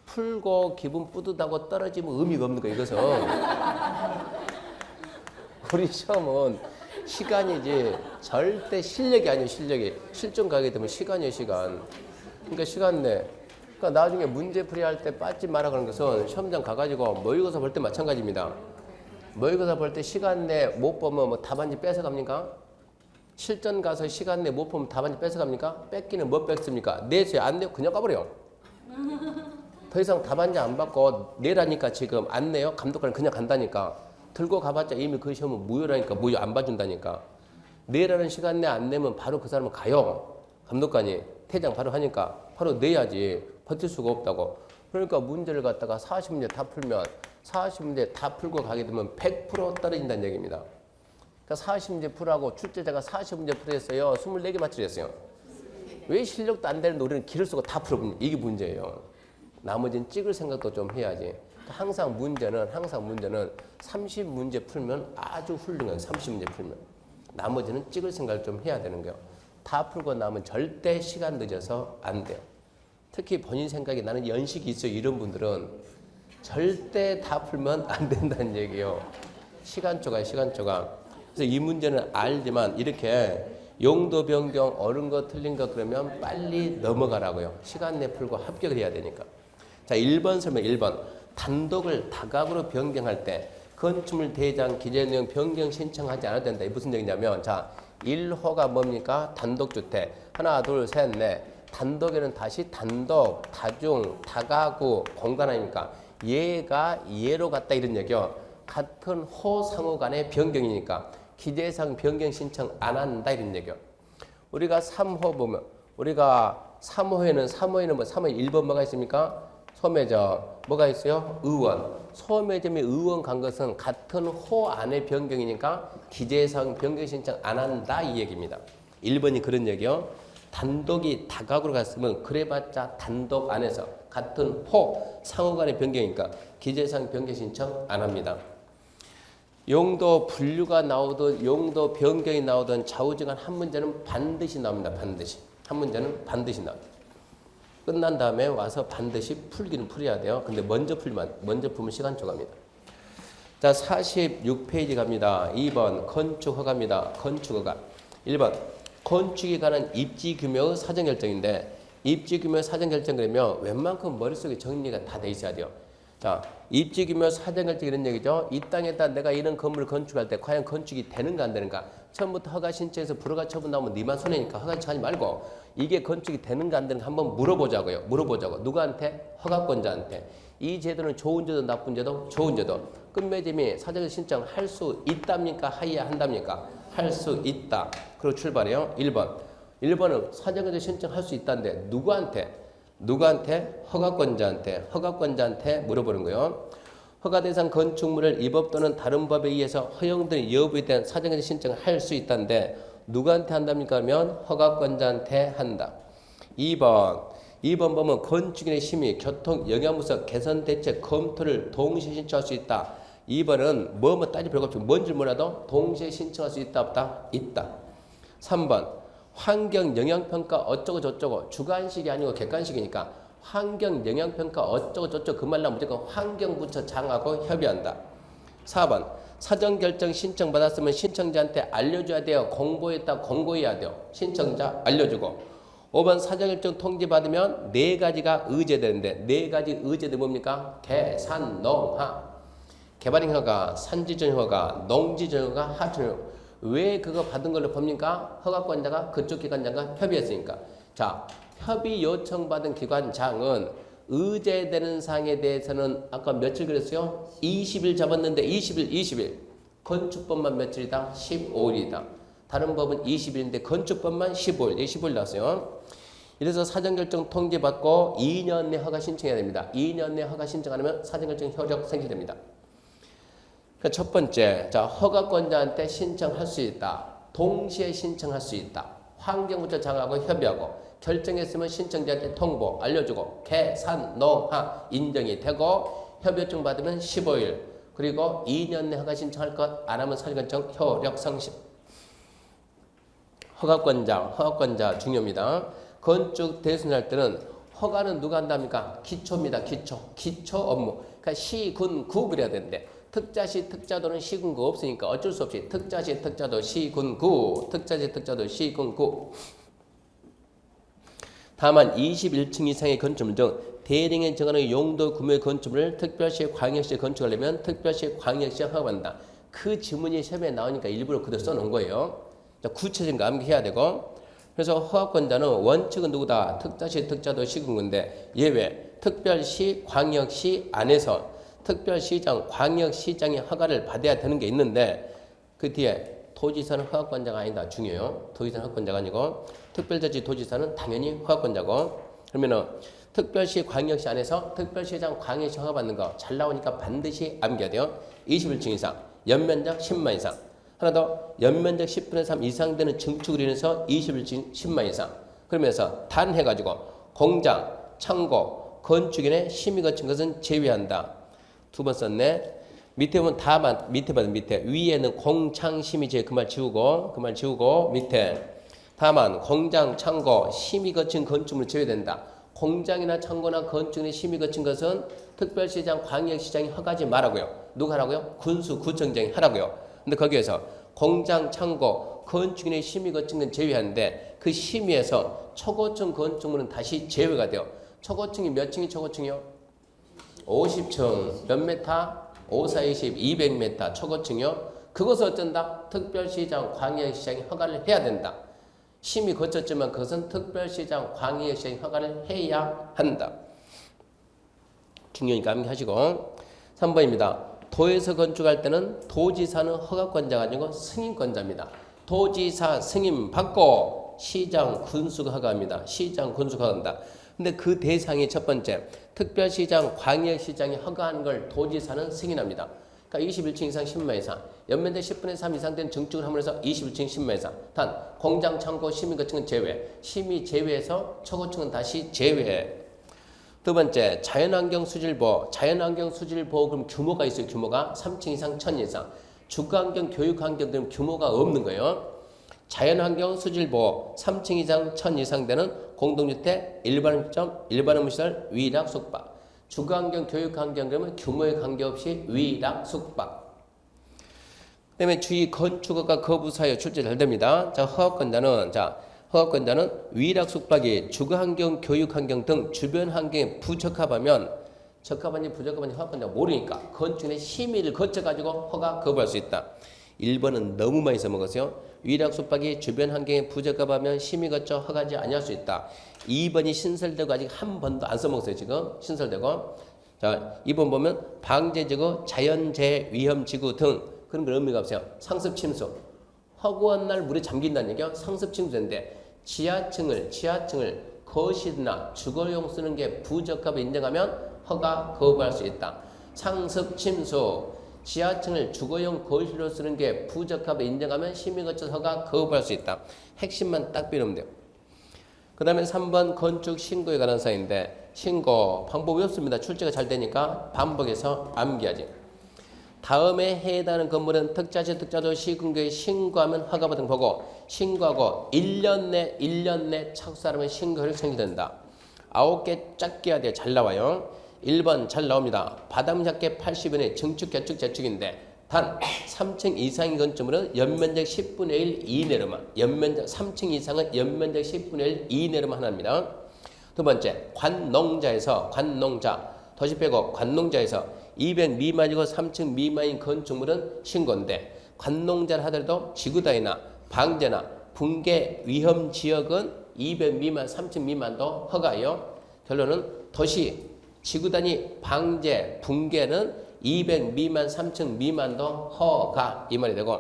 풀고 기분 뿌듯하고 떨어지면 의미가 없는 거예요. 이것은. 우리 시험은 시간이지 절대 실력이 아니에요. 실력이. 실전 가게 되면 시간이에요. 시간. 그러니까 시간 내. 그러니까 나중에 문제풀이 할 때 빠지 마라 그런 것은 시험장 가가지고 모의고사 볼 때 마찬가지입니다. 모의고사 볼 때 시간 내 못 보면 뭐 답안지 뺏어갑니까? 실전 가서 시간 내 못 보면 답안지 뺏어갑니까? 뺏기는 뭐 뺏습니까? 내세요. 안 내요? 그냥 까버려요. 더 이상 답안지 안 받고 내라니까 지금 안 내요? 감독관은 그냥 간다니까. 들고 가봤자 이미 그 시험은 무효라니까. 무효 안 봐준다니까. 내라는 시간 내 안 내면 바로 그 사람은 가요. 감독관이 퇴장 바로 하니까 바로 내야지. 버틸 수가 없다고. 그러니까 문제를 갖다가 40문제 다 풀면 40문제 다 풀고 가게 되면 100% 떨어진다는 얘기입니다. 그러니까 40문제 풀하고 출제자가 40문제 풀었어요. 24개 맞추렸어요. 왜 실력도 안 되는데 우리는 길을 쓰고 다 풀어봅니까? 이게 문제예요. 나머지는 찍을 생각도 좀 해야지. 항상 문제는 30문제 풀면 아주 훌륭해요. 30문제 풀면. 나머지는 찍을 생각을 좀 해야 되는 거예요. 다 풀고 나면 절대 시간 늦어서 안 돼요. 특히 본인 생각에 나는 연식이 있어요. 이런 분들은 절대 다 풀면 안 된다는 얘기예요. 시간초가. 그래서 이 문제는 알지만 이렇게 용도 변경, 옳은 거 틀린 거 그러면 빨리 넘어가라고요. 시간 내 풀고 합격을 해야 되니까. 자, 1번 설명 1번. 단독을 다각으로 변경할 때 건축물 대장 기재 내용 변경 신청하지 않아도 된다. 이게 무슨 얘기냐면 자, 1호가 뭡니까? 단독주택. 하나, 둘, 셋, 넷. 단독에는 다시 단독, 다중, 다가구, 공간 아닙니까? 얘가 얘로 갔다 이런 얘기요. 같은 호 상호 간의 변경이니까 기재상 변경 신청 안 한다 이런 얘기요. 우리가 3호 보면 우리가 3호에는 1번 뭐가 있습니까? 소매점. 뭐가 있어요? 의원. 소매점에 의원 간 것은 같은 호 안의 변경이니까 기재상 변경 신청 안 한다 이 얘기입니다. 1번이 그런 얘기요. 단독이 다각으로 갔으면 그래봤자 단독 안에서 같은 호 상호 간의 변경이니까 기재상 변경 신청 안 합니다. 용도 분류가 나오든 용도 변경이 나오든 좌우지간 한 문제는 반드시 나옵니다. 반드시. 한 문제는 반드시 나옵니다. 끝난 다음에 와서 반드시 풀기는 풀어야 돼요. 근데 먼저 풀면 시간 초과입니다. 자, 46페이지 갑니다. 2번 건축 허가입니다. 건축 허가. 1번 건축에 관한 입지 규모의 사전 결정인데 입지 규모 사전 결정 그러면 웬만큼 머릿속에 정리가 다 돼 있어야 돼요. 자, 입지 규모 사전 결정 이런 얘기죠. 이 땅에다 내가 이런 건물을 건축할 때 과연 건축이 되는가 안 되는가. 처음부터 허가 신청해서 불허가 처분 나오면 니만 손해니까 허가 신청하지 말고 이게 건축이 되는가 안 되는가 한번 물어보자고요. 누구한테? 허가권자한테. 이 제도는 좋은 제도 나쁜 제도? 좋은 제도. 끝맺음이 사전 신청할 수 있답니까? 하야 한답니까? 할 수 있다. 그리고 출발해요. 1번은 사전결정 신청할 수 있다는데 누구한테? 허가권자한테 물어보는 거예요. 허가 대상 건축물을 이 법 또는 다른 법에 의해서 허용된 여부에 대한 사전결정 신청을 할 수 있다는데 누구한테 한답니까? 하면 허가권자한테 한다. 2번 보면 건축인의 심의, 교통, 영향무서 개선 대책 검토를 동시에 신청할 수 있다. 2번은 뭐 따질 필요가 없죠. 뭔지 몰라도 동시에 신청할 수 있다 없다? 있다. 3번 환경 영향평가 어쩌고 저쩌고 주관식이 아니고 객관식이니까 환경 영향평가 어쩌고 저쩌고 그 말로 무조건 환경부처장하고 협의한다. 4번 사전결정 신청 받았으면 신청자한테 알려줘야 돼요. 공고해야 돼요. 신청자 알려주고. 5번 사전결정 통지 받으면 4가지가 의제되는데 4가지 의제들 뭡니까? 계산, 농하. 개발인 허가, 산지전 허가, 농지전 허가, 하천 허가. 왜 그거 받은 걸로 봅니까? 허가권자가 그쪽 기관장과 협의했으니까. 자, 협의 요청받은 기관장은 의제되는 사항에 대해서는 아까 며칠 그랬어요? 20일 잡았는데 20일. 건축법만 며칠이다? 15일이다. 다른 법은 20일인데 건축법만 15일. 15일 나왔어요. 이래서 사전결정 통지받고 2년 내 허가 신청해야 됩니다. 2년 내 허가 신청 안 하면 사전결정 효력 생기됩니다. 첫 번째, 자, 허가권자한테 신청할 수 있다. 동시에 신청할 수 있다. 환경부터 정하고 협의하고 결정했으면 신청자한테 통보, 알려주고 계산, 농하 인정이 되고 협의증 받으면 15일 그리고 2년 내 허가 신청할 것 안 하면 설건청 효력 성실. 허가권자 중요합니다. 건축 대순할 때는 허가는 누가 한답니까? 기초입니다. 기초 업무. 그러니까 시, 군, 구 그래야 되는데 특자시, 특자도는 시, 군, 구 없으니까 어쩔 수 없이 특자시, 특자도, 시, 군, 구 특자시, 특자도, 시, 군, 구. 다만 21층 이상의 건축물 중 대령에 정하는 용도 구매 건축물을 특별시, 광역시 건축하려면 특별시, 광역시 허가받는다. 그 지문이 시험에 나오니까 일부러 그대로 써놓은 거예요. 구체적인 거 암기해야 되고 그래서 허가권자는 원칙은 누구다? 특자시, 특자도, 시군구인데 예외 특별시, 광역시 안에서 특별시장, 광역시장이 허가를 받아야 되는 게 있는데 그 뒤에 도지사는 허가권자가 아니다. 중요해요. 도지사는 허가권자가 아니고 특별자치 도지사는 당연히 허가권자고 그러면은 특별시, 광역시 안에서 특별시장, 광역시 허가받는 거 잘 나오니까 반드시 암기해야 돼요. 21층 이상, 연면적 10만 이상 하나 더 연면적 10분의 3 이상 되는 증축을 인해서 21층 10만 이상 그러면서 단 해가지고 공장, 창고, 건축인의 심의 거친 것은 제외한다. 두 번 썼네. 밑에 보면 다만 밑에 봐도 밑에 위에는 공창 심의 제외 그 말 지우고 밑에 다만 공장, 창고, 심의 거친 건축물 제외된다. 공장이나 창고나 건축인의 심의 거친 것은 특별시장, 광역시장이 허가하지 말라고요. 누가 하라고요? 군수구청장이 하라고요. 근데 거기에서 공장, 창고, 건축인의 심의 거친 건 제외하는데 그 심의에서 초고층 건축물은 다시 제외가 돼요. 초고층이 몇 층이 초고층이요? 50층 몇 메타? 5, 4, 20, 200m 초고층이요. 그것을 어쩐다? 특별시장, 광역시장이 허가를 해야 된다. 심의 거쳤지만 그것은 특별시장, 광역시장이 허가를 해야 한다. 중요하니까 암기하시고 3번입니다. 도에서 건축할 때는 도지사는 허가권자가 아니고 승인권자입니다. 도지사 승인 받고 시장, 군수가 허가합니다. 시장, 군수가 허가한다. 근데 그 대상이 첫 번째 특별시장, 광역시장이 허가한 걸 도지사는 승인합니다. 그러니까 21층 이상 10만 이상, 연면적 10분의 3 이상 된 증축을 함으로써 21층 10만 이상. 단 공장, 창고, 심의 거층은 제외. 심의 제외해서 초고층은 다시 제외해. 두 번째 자연환경 수질보호. 자연환경 수질보호 그럼 규모가 있어요. 규모가 3층 이상 1000 이상. 주거환경, 교육환경 그럼 규모가 없는 거예요. 자연환경 수질보호 3층 이상 1000 이상 되는 공동주택 일반업무시설 위락 숙박. 주거환경, 교육환경 그러면 규모에 관계없이 위락 숙박. 그 다음에 주의 건축허가 거부 사유 출제 잘 됩니다. 자, 허가권자는 위락 숙박이 주거환경, 교육환경 등 주변 환경에 부적합하면 적합한지 부적합한지 허가권자가 모르니까 건축의 심의를 거쳐가지고 허가 거부할 수 있다. 1번은 너무 많이 써먹었어요. 위락 숙박이 주변 환경에 부적합하면 심의 거쳐 허가하지 아니할 수 있다. 2번이 신설되고 아직 한 번도 안 써먹었어요. 지금 신설되고. 자, 2번 보면 방제지구, 자연재해 위험지구 등 그런 건 의미가 없어요. 상습침수. 허구한 날 물에 잠긴다는 얘기요. 상습침수인데 지하층을 거실이나 주거용 쓰는 게 부적합을 인정하면 허가 거부할 수 있다. 상습침수. 지하층을 주거용 거실로 쓰는 게 부적합을 인정하면 심의 거쳐 허가 거부할 수 있다. 핵심만 딱 빼놓으면 돼요. 그 다음에 3번 건축 신고에 관한 사항인데 신고 방법이 없습니다. 출제가 잘 되니까 반복해서 암기하지. 다음에 해당하는 건물은 특자시, 특자도, 시군구에 신고하면 허가받은 거고 신고하고 1년 내 착수하면 신고를 생기된다. 9개 작게 해야 돼요. 잘 나와요. 1번 잘 나옵니다. 바닥 작게 80원의 증축, 개축, 재축인데 단 3층 이상의 건축물은 연면적 10분의 1 이내로만 3층 이상은 연면적 10분의 1 이내로만 하나입니다. 두 번째 관농자에서 도시 빼고 관농자에서 200 미만이고 3층 미만인 건축물은 신고인데 관농자를 하더라도 지구단위나 방제나 붕괴 위험 지역은 200 미만 3층 미만도 허가예요. 결론은 도시 지구단위 방제 붕괴는 200 미만 3층 미만도 허가 이 말이 되고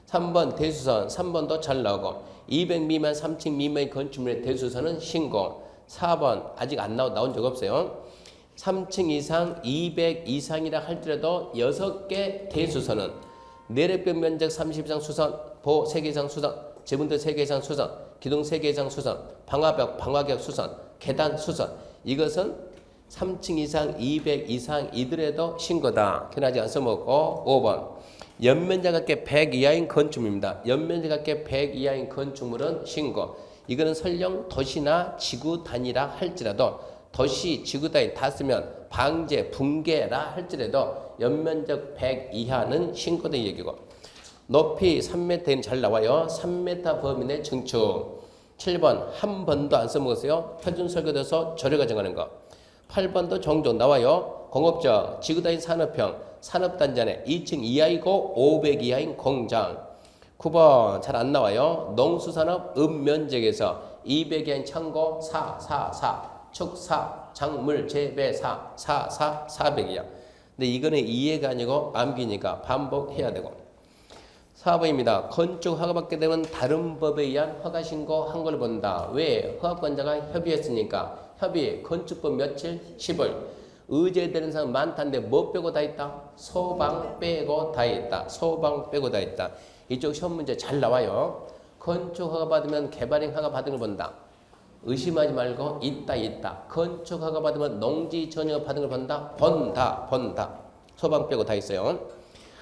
3번 대수선 3번도 잘 나오고 200 미만 3층 미만의 건축물의 대수선은 신고 4번 아직 안 나온 적 없어요. 3층 이상 200 이상이라 할지라도 6개 대수선은 내력변 면적 30 이상 수선 보호 3개 이상 수선, 지붕들 3개 이상 수선, 기둥 3개 이상 수선, 방화벽 수선, 계단 수선. 이것은 3층 이상 200 이상 이더라도 신고다. 견하지 안 써먹고 5번. 연면적합계 100 이하인 건축물입니다. 연면적합계 100 이하인 건축물은 신고. 이거는 설령 도시나 지구 단위라 할지라도 도시, 지구 단위 다 쓰면 방제, 붕괴라 할지라도 연면적 100 이하는 신고된 얘기고. 높이 3m는 잘 나와요. 3m 범위 내 증축. 7번 한 번도 안 써먹었어요. 표준 설계도서 조례가 정하는 거. 8번도 종종 나와요. 공업적, 지구 단위 산업형, 산업단지 안에 2층 이하이고 500 이하인 공장. 9번 잘 안 나와요. 농수산업 읍면적에서 200 이하인 창고 4, 축사, 작물 재배 4, 400 이하. 근데 이거는 이해가 아니고 암기니까 반복해야 되고. 4번입니다. 건축 허가 받게 되면 다른 법에 의한 허가 신고한 걸 본다. 왜? 허가권자가 협의했으니까. 협의, 건축법 며칠? 10월. 의제되는 사람 많다는데 뭐 빼고 다 있다? 소방 빼고 다 있다. 소방 빼고 다 있다. 이쪽 시험 문제 잘 나와요. 건축 허가 받으면 개발행 허가 받은 걸 본다. 의심하지 말고 있다. 건축 허가 받으면 농지 전혀 받은 걸 본다. 본다. 소방 빼고 다 있어요.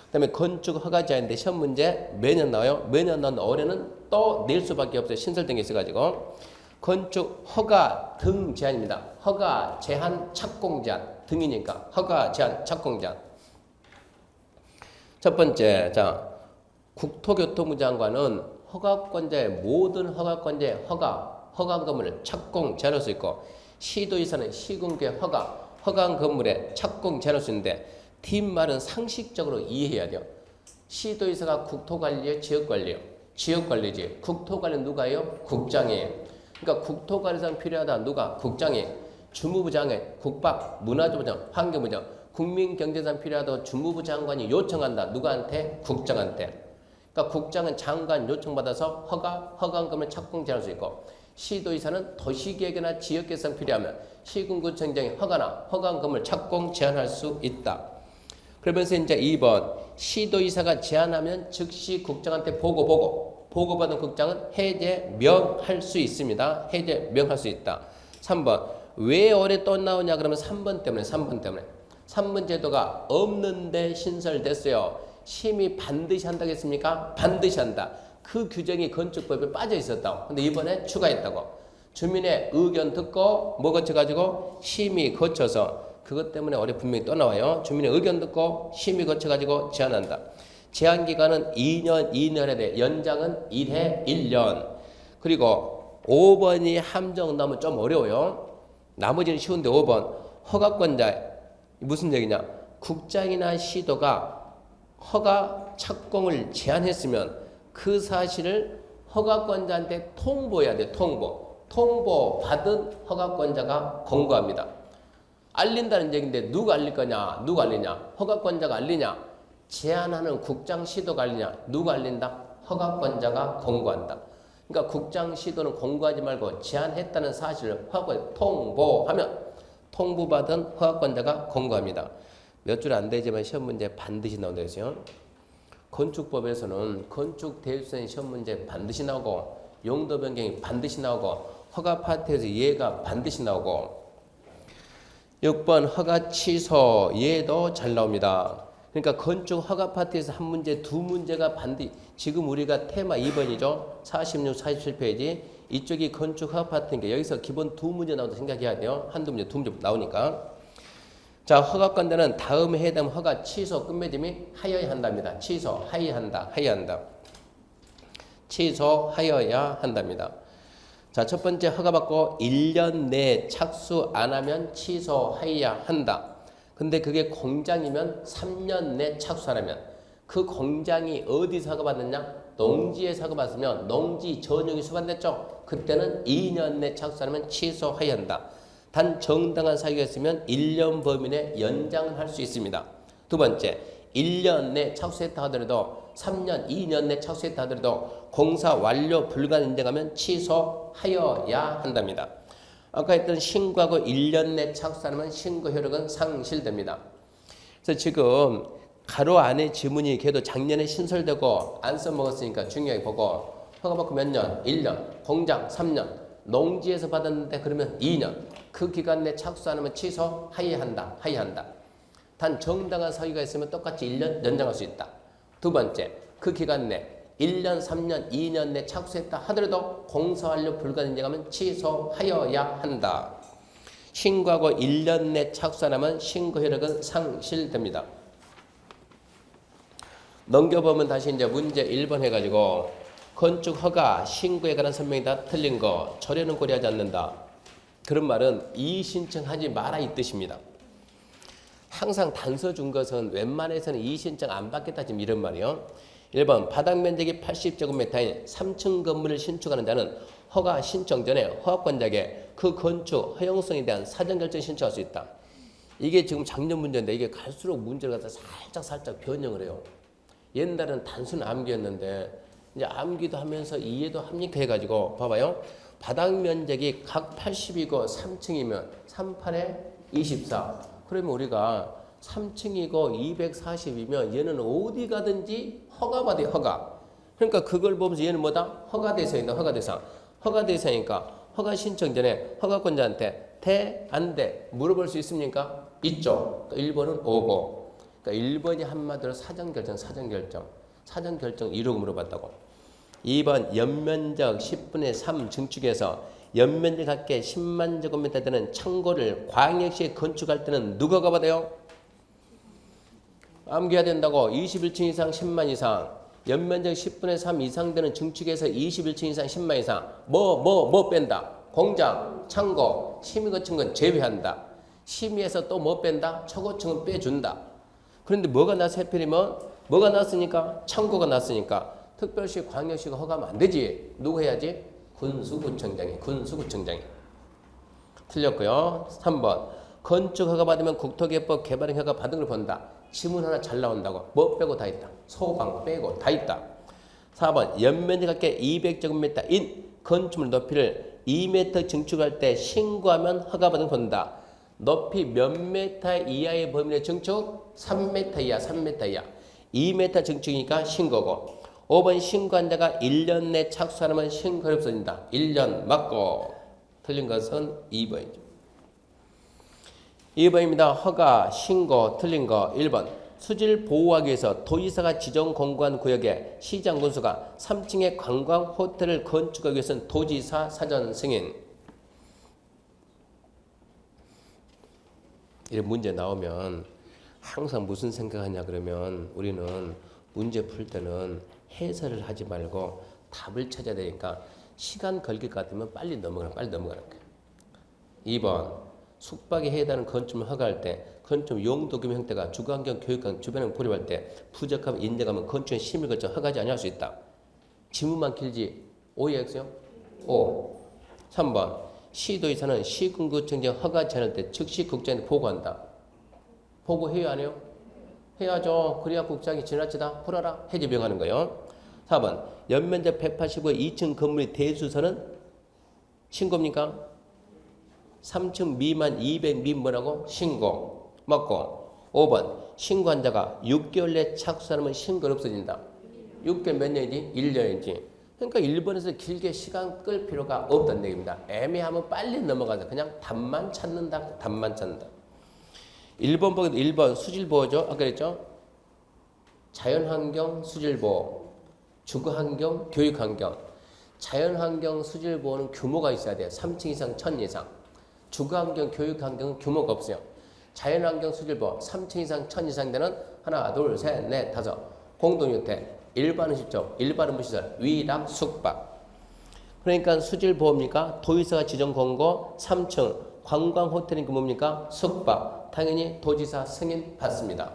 그다음에 건축 허가제한인데 시험 문제 매년 나와요. 매년 나온 올해는 또 낼 수밖에 없어요. 신설된 게 있어가지고. 건축 허가 등 제한입니다. 허가 제한 착공 제한 등이니까 허가 제한 착공 제한. 첫 번째, 자 국토교통부 장관은 허가권자의 모든 허가권자의 허가한 건물을 착공 제한할 수 있고 시도의사는 시군구의 허가한 건물에 착공 제한할 수 있는데 뒷말은 상식적으로 이해해야 돼요. 시도의사가 국토관리의 지역관리예요. 지역관리지. 국토관리 누가요? 국장이에요. 그러니까 국토관리상 필요하다. 누가? 국장이에요. 주무부 장관, 국밥, 문화주부 장관, 환경부장, 국민경제상 필요하다고 주무부 장관이 요청한다. 누구한테? 국장한테. 그러니까 국장은 장관 요청받아서 허가한 건물 착공 제한할 수 있고 시도의사는 도시계획이나 지역개선 필요하면 시군구청장이 허가한 건물 착공 제한할 수 있다. 그러면서 이제 2번 시도의사가 제안하면 즉시 국장한테 보고받은 국장은 해제 명할 수 있습니다. 해제 명할 수 있다. 3번 왜 올해 또 나오냐 그러면 3번 때문에 3번 제도가 없는데 신설됐어요. 심의 반드시 한다겠습니까? 반드시 한다. 그 규정이 건축법에 빠져 있었다고. 근데 이번에 추가했다고. 주민의 의견 듣고 뭐 거쳐가지고 심의 거쳐서 그것 때문에 올해 분명히 또 나와요. 주민의 의견 듣고 심의 거쳐가지고 제한한다. 제한 기간은 2년에 대해 연장은 1회 1년. 그리고 5번이 함정 나오면 좀 어려워요. 나머지는 쉬운데 5번 허가권자 무슨 얘기냐? 국장이나 시도가 허가 착공을 제한했으면 그 사실을 허가권자한테 통보해야 돼. 통보 받은 허가권자가 공고합니다. 알린다는 얘기인데 누가 알릴 거냐? 누가 알리냐? 허가권자가 알리냐? 제한하는 국장 시도가 알리냐? 누가 알린다? 허가권자가 공고한다. 그러니까 국장 시도는 공고하지 말고 제한했다는 사실을 통보하면 통보받은 허가권자가 공고합니다. 몇 줄 안 되지만 시험 문제 반드시 나온다고 했어요. 건축법에서는 건축 대리수행 시험 문제 반드시 나오고 용도 변경이 반드시 나오고 허가 파트에서 예가 반드시 나오고 6번 허가 취소 예도 잘 나옵니다. 그러니까 건축 허가 파트에서 한 문제, 두 문제가 반드시 지금 우리가 테마 2번이죠. 46, 47페이지 이쪽이 건축 허가 파트니까 여기서 기본 두 문제 나온다 생각해야 돼요. 한두 문제, 두 문제 나오니까. 자, 허가권자는 다음에 해당 허가 취소 끝맺음이 하여야 한답니다. 취소하여야 한다. 취소하여야 한답니다. 자, 첫 번째 허가받고 1년 내에 착수 안 하면 취소하여야 한다. 근데 그게 공장이면 3년 내 착수 안 하면 그 공장이 어디서 허가받느냐? 농지에서 허가받으면 농지 전용이 수반됐죠? 그때는 2년 내 착수 안 하면 취소해야 한다. 단 정당한 사유가 있으면 1년 범위 내 연장을 할 수 있습니다. 두 번째, 1년 내 착수했다 하더라도 3년, 2년 내 착수했다 하더라도 공사 완료 불가능 인정하면 취소하여야 한답니다. 아까 했던 신고하고 1년 내 착수하면 신고 효력은 상실됩니다. 그래서 지금 가로 안에 지문이 걔도 작년에 신설되고 안 써먹었으니까 중요하게 보고 허가받고 몇 년? 1년. 공장 3년. 농지에서 받았는데 그러면 2년. 그 기간 내 착수 안 하면 취소 하이한다. 하이한다. 단 정당한 사유가 있으면 똑같이 1년 연장할 수 있다. 두 번째, 그 기간 내 1년, 3년, 2년 내 착수했다 하더라도 공사 완료 불가 인정하면 취소하여야 한다. 신고하고 1년 내 착수 안 하면 신고 효력은 상실됩니다. 넘겨보면 다시 이제 문제 1번 해가지고 건축 허가 신고에 관한 설명이 다 틀린 거 철회는 고려하지 않는다. 그런 말은 이의신청하지 마라 이 뜻입니다. 항상 단서 준 것은 웬만해서는 이의신청 안 받겠다 지금 이런 말이요. 1번 바닥 면적이 80제곱미터인 3층 건물을 신축하는 자는 허가 신청 전에 허가권자에게 그 건축 허용성에 대한 사전 결정 신청할 수 있다. 이게 지금 작년 문제인데 이게 갈수록 문제를 갖다 살짝 변형을 해요. 옛날에는 단순 암기였는데 이제 암기도 하면서 이해도 합리화해가지고 봐봐요. 바닥 면적이 각 80이고 3층이면 38에 24. 그러면 우리가 3층이고 240이면 얘는 어디 가든지 허가받아요. 허가. 그러니까 그걸 보면서 얘는 뭐다? 허가대상이다. 허가대상. 허가대상이니까 허가 신청 전에 허가권자한테 돼? 안 돼? 물어볼 수 있습니까? 있죠. 1번은 오고. 그러니까 1번이 한마디로 사전결정. 사전결정 이루고 물어봤다고. 2번 연면적 10분의 3 증축에서 연면적 합계 10만 제곱미터 되는 창고를 광역시에 건축할 때는 누가 받아요? 암기해야 된다고. 21층 이상 10만 이상 연면적 10분의 3 이상 되는 증축에서 21층 이상 10만 이상 뭐 뺀다? 공장, 창고, 심의 거친 건 제외한다. 심의에서 또 뭐 뺀다? 초고층은 빼준다. 그런데 뭐가 나서 해필이면 뭐가 났으니까? 창고가 났으니까 특별시 광역시가 허가하면 안 되지. 누구 해야지? 군수구청장이. 틀렸고요. 3번 건축 허가 받으면 국토개법 개발행 허가 받은 걸 본다. 지문 하나 잘 나온다고. 뭐 빼고 다 있다. 소방 빼고 다 있다. 4번 연면적 합계 200제곱미터인 건축물 높이를 2m 증축할 때 신고하면 허가받은 걸 본다. 높이 몇 미터 이하의 범위의 증축? 3m 이하. 2m 증축이니까 신고고. 5번 신고한 자가 1년 내 착수하면 신고가 없어진다. 1년 맞고. 틀린 것은 2번이죠. 2번입니다. 허가, 신고, 틀린 거 1번. 수질 보호하기 위해서 도지사가 지정 공고한 구역에 시장 군수가 3층의 관광 호텔을 건축하기 위해서는 도지사 사전 승인. 이런 문제 나오면 항상 무슨 생각하냐 그러면 우리는 문제 풀 때는 해설을 하지 말고 답을 찾아야 되니까 시간 걸릴 것 같으면 빨리 넘어가는 거예요. 2번 숙박에 해당하는 건축물 허가할 때 건축 용도 규모 형태가 주거환경 교육환경 주변을 고려할 때 부적합 인정하면 건축의 심의 결정 허가하지 아니할 수 있다. 지문만 길지. 오예엑스요? 5. 3번 시도의사는 시군구청장 허가치 않을 때 즉시 국장한테 보고한다. 보고해요 안 해요? 해야죠. 그래야 국장이 지나치다 풀어라 해제병하는 거예요. 4번 연면적 185 2층 건물의 대수선은 신고입니까? 3층 미만 200 미만이라고 신고. 맞고. 5번 신고한 자가 6개월 내 착수하면 신고가 없어진다. 6개월 몇 년이지? 1년이지. 그러니까 1번에서 길게 시간 끌 필요가 없다는 얘기입니다. 애매하면 빨리 넘어가자. 그냥 답만 찾는다. 1번 보기도 1번 수질보호죠. 아까 그랬죠? 자연환경 수질보호, 주거환경, 교육환경. 자연환경 수질보호는 규모가 있어야 돼요. 3층 이상, 1000 이상. 주거환경, 교육환경은 규모가 없어요. 자연환경 수질보호 3층 이상, 1000 이상 되는 하나, 둘, 셋, 넷, 다섯. 공동주택, 일반은 시적, 일반은 무시설, 위락, 숙박. 그러니까 수질보호입니까? 도의사가 지정 공고 3층 관광호텔인 그 뭡니까? 숙박. 당연히 도지사 승인 받습니다.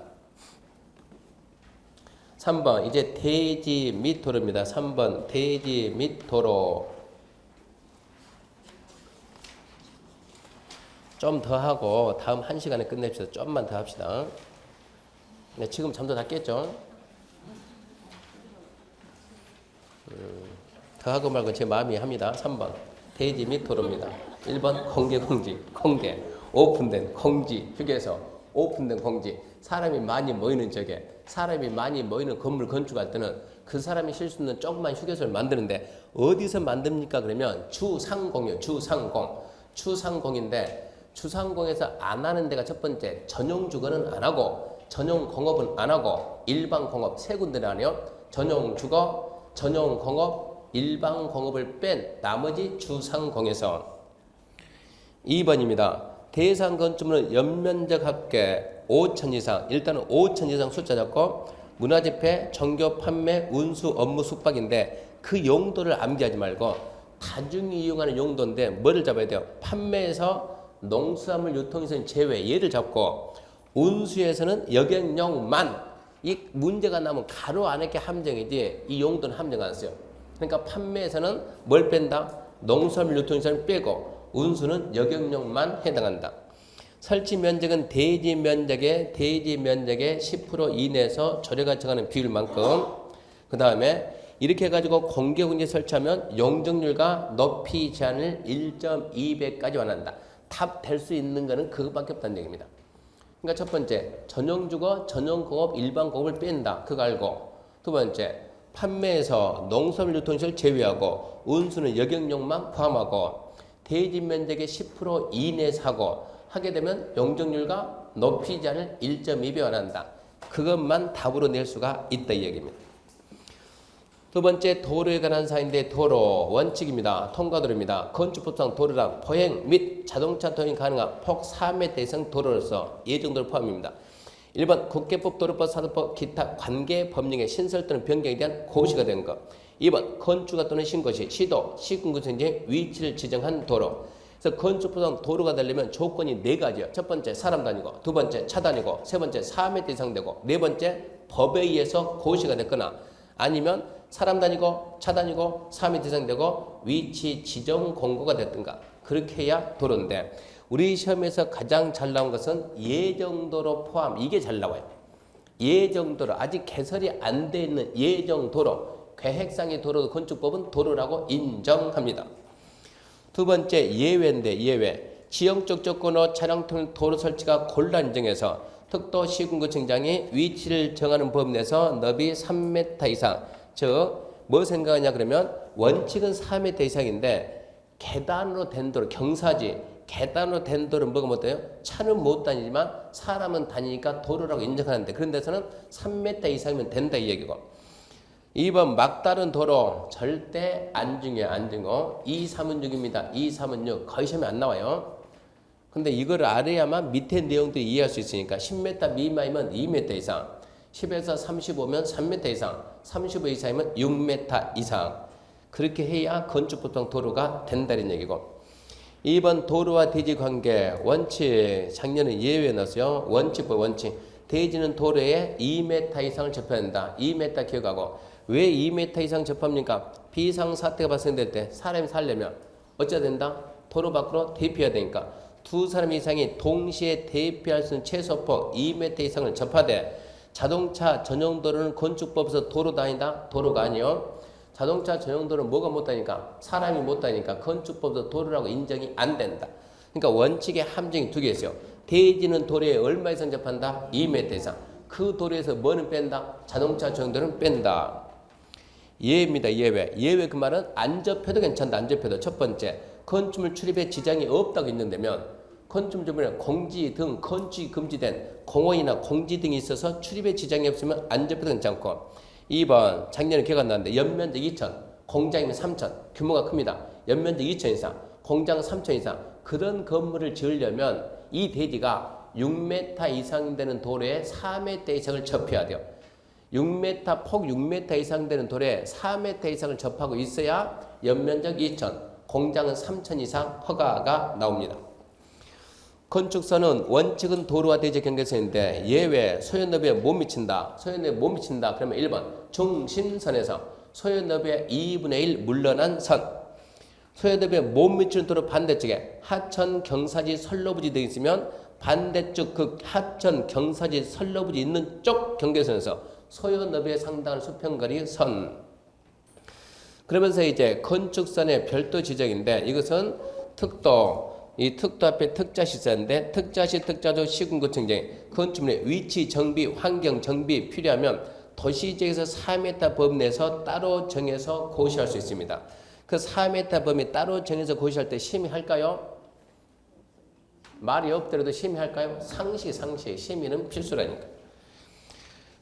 3번 이제 대지 및 도로입니다. 3번 대지 및 도로. 좀 더 하고 다음 1시간에 끝냅시다. 좀만 더 합시다. 네, 지금 잠도 다 깼죠? 더 하고 말고 제 마음이 합니다. 3번 대지 및 도로입니다. 1번 공개 오픈된 공지 휴게소 오픈된 공지. 사람이 많이 모이는 적에, 사람이 많이 모이는 건물 건축할 때는 그 사람이 쉴 수 있는 조그만 휴게소를 만드는데 어디서 만듭니까? 그러면 주상공이요. 주상공. 주상공인데 주상공에서 안 하는 데가 첫 번째 전용주거는 안 하고 전용공업은 안 하고 일반공업 세 군데를 하네요. 전용주거, 전용공업, 일반공업을 뺀 나머지 주상공에서 2번입니다. 대상 건축물은 연면적 합계 5천 이상, 일단은 5천 이상 숫자 잡고 문화집회, 종교 판매, 운수, 업무, 숙박인데 그 용도를 암기하지 말고 다중이 이용하는 용도인데 뭐를 잡아야 돼요? 판매에서 농수산물 유통에서는 제외, 얘를 잡고 운수에서는 여객용만 이 문제가 나면 가로 안에 게 함정이지 이 용도는 함정 안 써요. 그러니까 판매에서는 뭘 뺀다? 농수산물 유통에서는 빼고 운수는 여객용만 해당한다. 설치 면적은 대지 면적의 10% 이내에서 조례가 정하는 비율만큼 그 다음에 이렇게 해가지고 공개공지 설치하면 용적률과 높이 제한을 1.2배까지 완화한다. 답 될 수 있는 거는 그것밖에 없다는 얘기입니다. 그러니까 첫 번째 전용주거, 전용공업, 일반공업을 뺀다. 그거 알고 두 번째 판매에서 농수산물 유통시설 제외하고 운수는 여객용만 포함하고 대지 면적의 10% 이내에서 하고 하게 되면 용적률과 높이 제한을 1.2배 완화한다. 그것만 답으로 낼 수가 있다 이 얘기입니다. 두 번째 도로에 관한 사항인데 도로 원칙입니다. 통과도로입니다. 건축법상 도로란 보행 및 자동차 통행 가능한 폭 4m 이상 도로로서 예정도를 포함입니다. 1번 국계법, 도로법, 사도법, 기타 관계 법령의 신설 또는 변경에 대한 고시가 된 것. 2번 건축가 또는 신고시, 시도, 시군구청의 위치를 지정한 도로. 그래서 건축법상 도로가 되려면 조건이 4가지요. 첫 번째 사람 다니고, 두 번째 차 다니고, 세 번째 4m 이상 되고, 네 번째 법에 의해서 고시가 됐거나 아니면 사람 다니고 차 다니고 4m 이상 되고 위치 지정 공고가 됐든가 그렇게 해야 도로인데 우리 시험에서 가장 잘 나온 것은 예정도로 포함. 이게 잘 나와요. 예정도로 아직 개설이 안 돼 있는 예정도로 계획상의 도로 건축법은 도로라고 인정합니다. 두 번째 예외인데 예외. 지형적 조건으로 차량 도로 설치가 곤란 인정해서 특도 시군구청장이 위치를 정하는 법 내에서 너비 3m 이상 즉 뭐 생각하냐 그러면 원칙은 4m 이상인데 계단으로 된 도로 경사지 계단으로 된 도로는 뭐가 못해요? 차는 못 다니지만 사람은 다니니까 도로라고 인정하는데 그런 데서는 3m 이상이면 된다 이 얘기고 2번 막다른 도로 절대 안 중요해요. 안 중요. 2, 3은 6입니다. 2, 3은 6 거의 시험에 안 나와요. 근데 이걸 알아야만 밑에 내용도 이해할 수 있으니까 10m 미만이면 2m 이상 10에서 35면 3m 이상 35 이상이면 6m 이상 그렇게 해야 건축보통 도로가 된다는 얘기고 2번 도로와 대지 관계 원칙 작년에 예외 넣었어요. 원칙법 원칙 대지는 도로에 2m 이상을 접해야 한다. 2m 기억하고 왜 2m 이상 접합니까? 비상사태가 발생될 때 사람이 살려면 어찌해야 된다? 도로 밖으로 대피해야 되니까 두 사람 이상이 동시에 대피할 수 있는 최소폭 2m 이상을 접하되 자동차 전용도로는 건축법에서 도로 다닌다? 도로가 아니요. 자동차 전용도로는 뭐가 못 다니까? 사람이 못 다니까 건축법에서 도로라고 인정이 안 된다. 그러니까 원칙의 함정이 두 개 있어요. 대지는 도로에 얼마 이상 접한다? 2m 이상. 그 도로에서 뭐는 뺀다? 자동차 전용도로는 뺀다. 예외입니다. 예외. 예외 그 말은 안 접해도 괜찮다. 안 접해도. 첫 번째 건축물 출입에 지장이 없다고 있는데면 건축물 주변에 공지 등 건축이 금지된 공원이나 공지 등이 있어서 출입에 지장이 없으면 안 접해도 괜찮고 2번 작년에 기억 안 나는데 연면적 2천 공장이면 3천 규모가 큽니다. 연면적 2천 이상 공장 3천 이상 그런 건물을 지으려면 이 대지가 6m 이상 되는 도로에 4m 이상을 접해야 돼요. 6m 폭 6m 이상 되는 도로에 4m 이상을 접하고 있어야 연면적 2천 공장은 3천 이상 허가가 나옵니다. 건축선은 원칙은 도로와 대지 경계선인데 예외 소요너비에 못 미친다. 소요너비에 못 미친다. 그러면 1번 중심선에서 소요너비의 2분의 1 물러난 선. 소요너비에 못 미치는 도로 반대쪽에 하천 경사지 선로부지 되어 있으면 반대쪽 그 하천 경사지 선로부지 있는 쪽 경계선에서 소요너비에 상당한 수평거리 선. 그러면서 이제 건축선의 별도 지정인데 이것은 특도 이 특도 앞에 특자시 있었는데 특자시 특자도 시군구청장 건축물의 위치 정비 환경 정비 필요하면 도시지역에서 4m 범위 내에서 따로 정해서 고시할 수 있습니다. 그 4m 범위 따로 정해서 고시할 때 심의할까요? 말이 없더라도 심의할까요? 상시 심의는 필수라니까.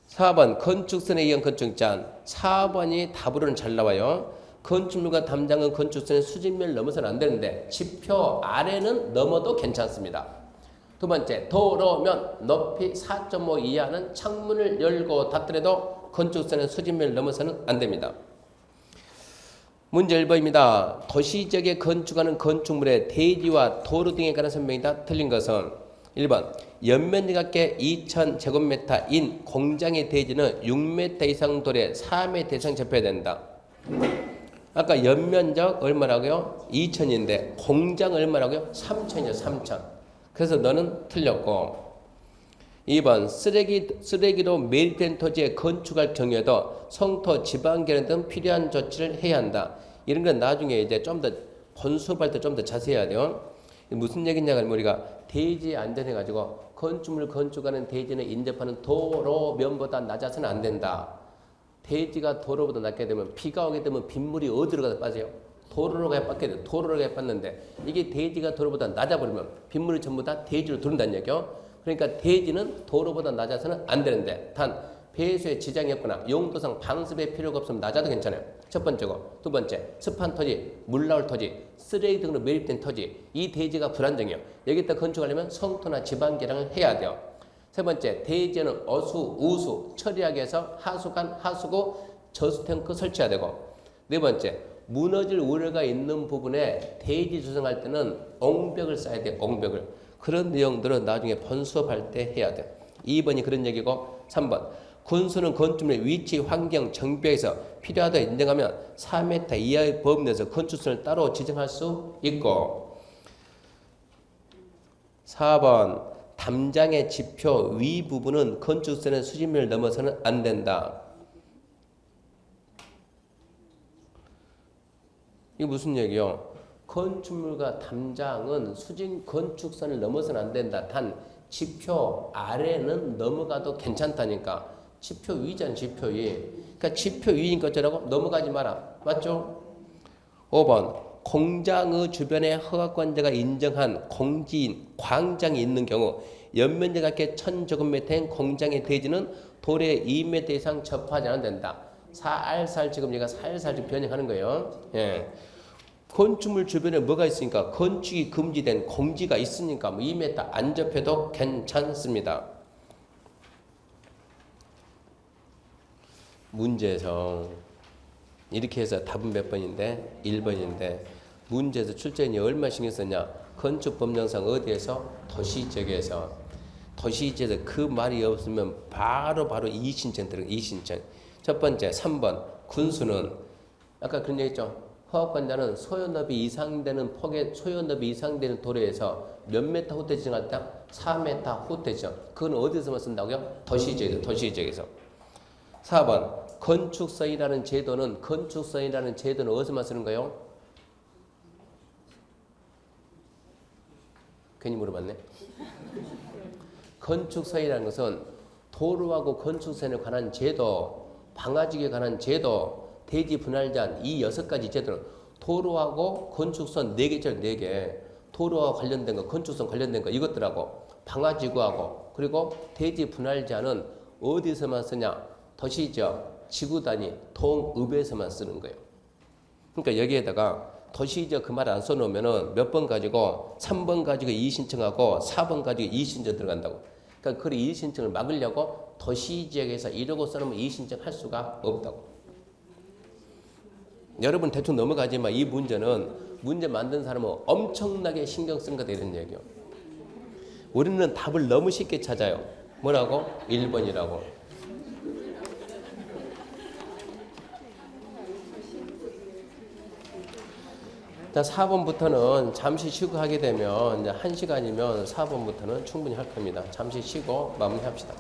4번 건축선에 의한 건축잔 4번이 답으로는 잘 나와요. 건축물과 담장은 건축선의 수직면을 넘어서는 안 되는데 지표 아래는 넘어도 괜찮습니다. 두 번째 도로면 높이 4.5 이하는 창문을 열고 닫더라도 건축선의 수직면을 넘어서는 안 됩니다. 문제 1번입니다. 도시지역에 건축하는 건축물의 대지와 도로 등에 관한 설명이다. 틀린 것은 1번 연면적 합계 2000제곱미터인 공장의 대지는 6m 이상 도로에 4m 이상 접해야 된다. 아까 연면적 얼마라고요? 2000인데 공장 얼마라고요? 3000이요. 3000. 그래서 너는 틀렸고 2번 쓰레기로 매립된 토지에 건축할 경우에도 성토, 지방계량 등 필요한 조치를 해야 한다. 이런 건 나중에 이제 좀 더 본수업할 때 좀 더 자세히 해야 돼요. 무슨 얘기냐 하면 우리가 대지 안전해가지고 건축물 건축하는 대지는 인접하는 도로면보다 낮아서는 안 된다. 대지가 도로보다 낮게 되면 비가 오게 되면 빗물이 어디로 가서 빠져요? 도로로 가야 빠게 돼요. 도로로 가야 빠는데 이게 대지가 도로보다 낮아버리면 빗물이 전부 다 대지로 들어온다는 얘기요. 그러니까 대지는 도로보다 낮아서는 안 되는데 단 배수에 지장이 없거나 용도상 방습의 필요가 없으면 낮아도 괜찮아요. 첫 번째고 두 번째 습한 토지, 물 나올 토지, 쓰레기 등으로 매립된 토지 이 대지가 불안정해요. 여기다 건축하려면 성토나 지방 계량을 해야 돼요. 세 번째 대지에는 어수, 우수 처리하기 위해서 하수관, 하수구, 저수탱크 설치해야 되고 네 번째 무너질 우려가 있는 부분에 대지 조성할 때는 옹벽을 쌓아야 돼요. 옹벽을. 그런 내용들은 나중에 본수업할 때 해야 돼요. 2번이 그런 얘기고 3번 군수는 건축물의 위치, 환경, 정비에서 필요하다 인정하면 4m 이하의 범위 내에서 건축선을 따로 지정할 수 있고 4번 담장의 지표 위 부분은 건축선의 수직면을 넘어서는 안 된다. 이게 무슨 얘기요? 건축물과 담장은 수직 건축선을 넘어서는 안 된다. 단 지표 아래는 넘어가도 괜찮다니까. 지표 위잖아. 지표 위. 그러니까 지표 위니까 어쩌라고? 넘어가지 마라. 맞죠? 5번 공장의 주변에 허가권자가 인정한 공지인 광장이 있는 경우 연면적 합계 1000제곱미터인 공장의 대지는 도로에 2m 이상 접하지 않아도 된다. 살살 지금 얘가 살살 좀 변형하는 거예요. 예. 건축물 주변에 뭐가 있으니까 건축이 금지된 공지가 있으니까 뭐 2m 안 접해도 괜찮습니다. 문제에서 이렇게 해서 답은 몇 번인데 1번인데 문제에서 출제인이 얼마 신경 썼냐 건축법령상 어디에서 도시지역에서 그 말이 없으면 바로 이의신청 들어가. 이의신청 첫 번째 3번 군수는 아까 그런 얘기 했죠. 허가권자는 소요너비 이상 되는 폭의 소요너비 이상 되는 도로에서 몇 메타 후퇴 지정할 때 4m 후퇴 지정. 그건 어디서만 쓴다고요? 도시지역에서. 4번 건축서이라는 제도는 어디서만 쓰는 거예요? 괜히 물어봤네. 건축서이라는 것은 도로하고 건축선에 관한 제도, 방화직에 관한 제도, 대지 분할 제한 이 6가지 제도는 도로하고 건축선 4개죠. 4개. 도로와 관련된 거, 건축선 관련된 거 이것들하고 방화지구하고 그리고 대지 분할 제한은 어디서만 쓰냐? 도시지역, 지구단위, 동읍에서만 쓰는 거예요. 그러니까 여기에다가 도시지역 그 말 안 써놓으면은 몇 번 가지고 3번 가지고 이의신청하고 4번 가지고 이의신청 들어간다고. 그러니까 그 이의신청을 막으려고 도시지역에서 이러고 써놓으면 이의신청 할 수가 없다고. 여러분 대충 넘어가지만 이 문제는 문제 만든 사람은 엄청나게 신경 쓴 거다 이런 얘기요. 우리는 답을 너무 쉽게 찾아요. 뭐라고? 1번이라고. 자, 4번부터는 잠시 쉬고 하게 되면 이제 1시간이면 4번부터는 충분히 할 겁니다. 잠시 쉬고 마무리합시다.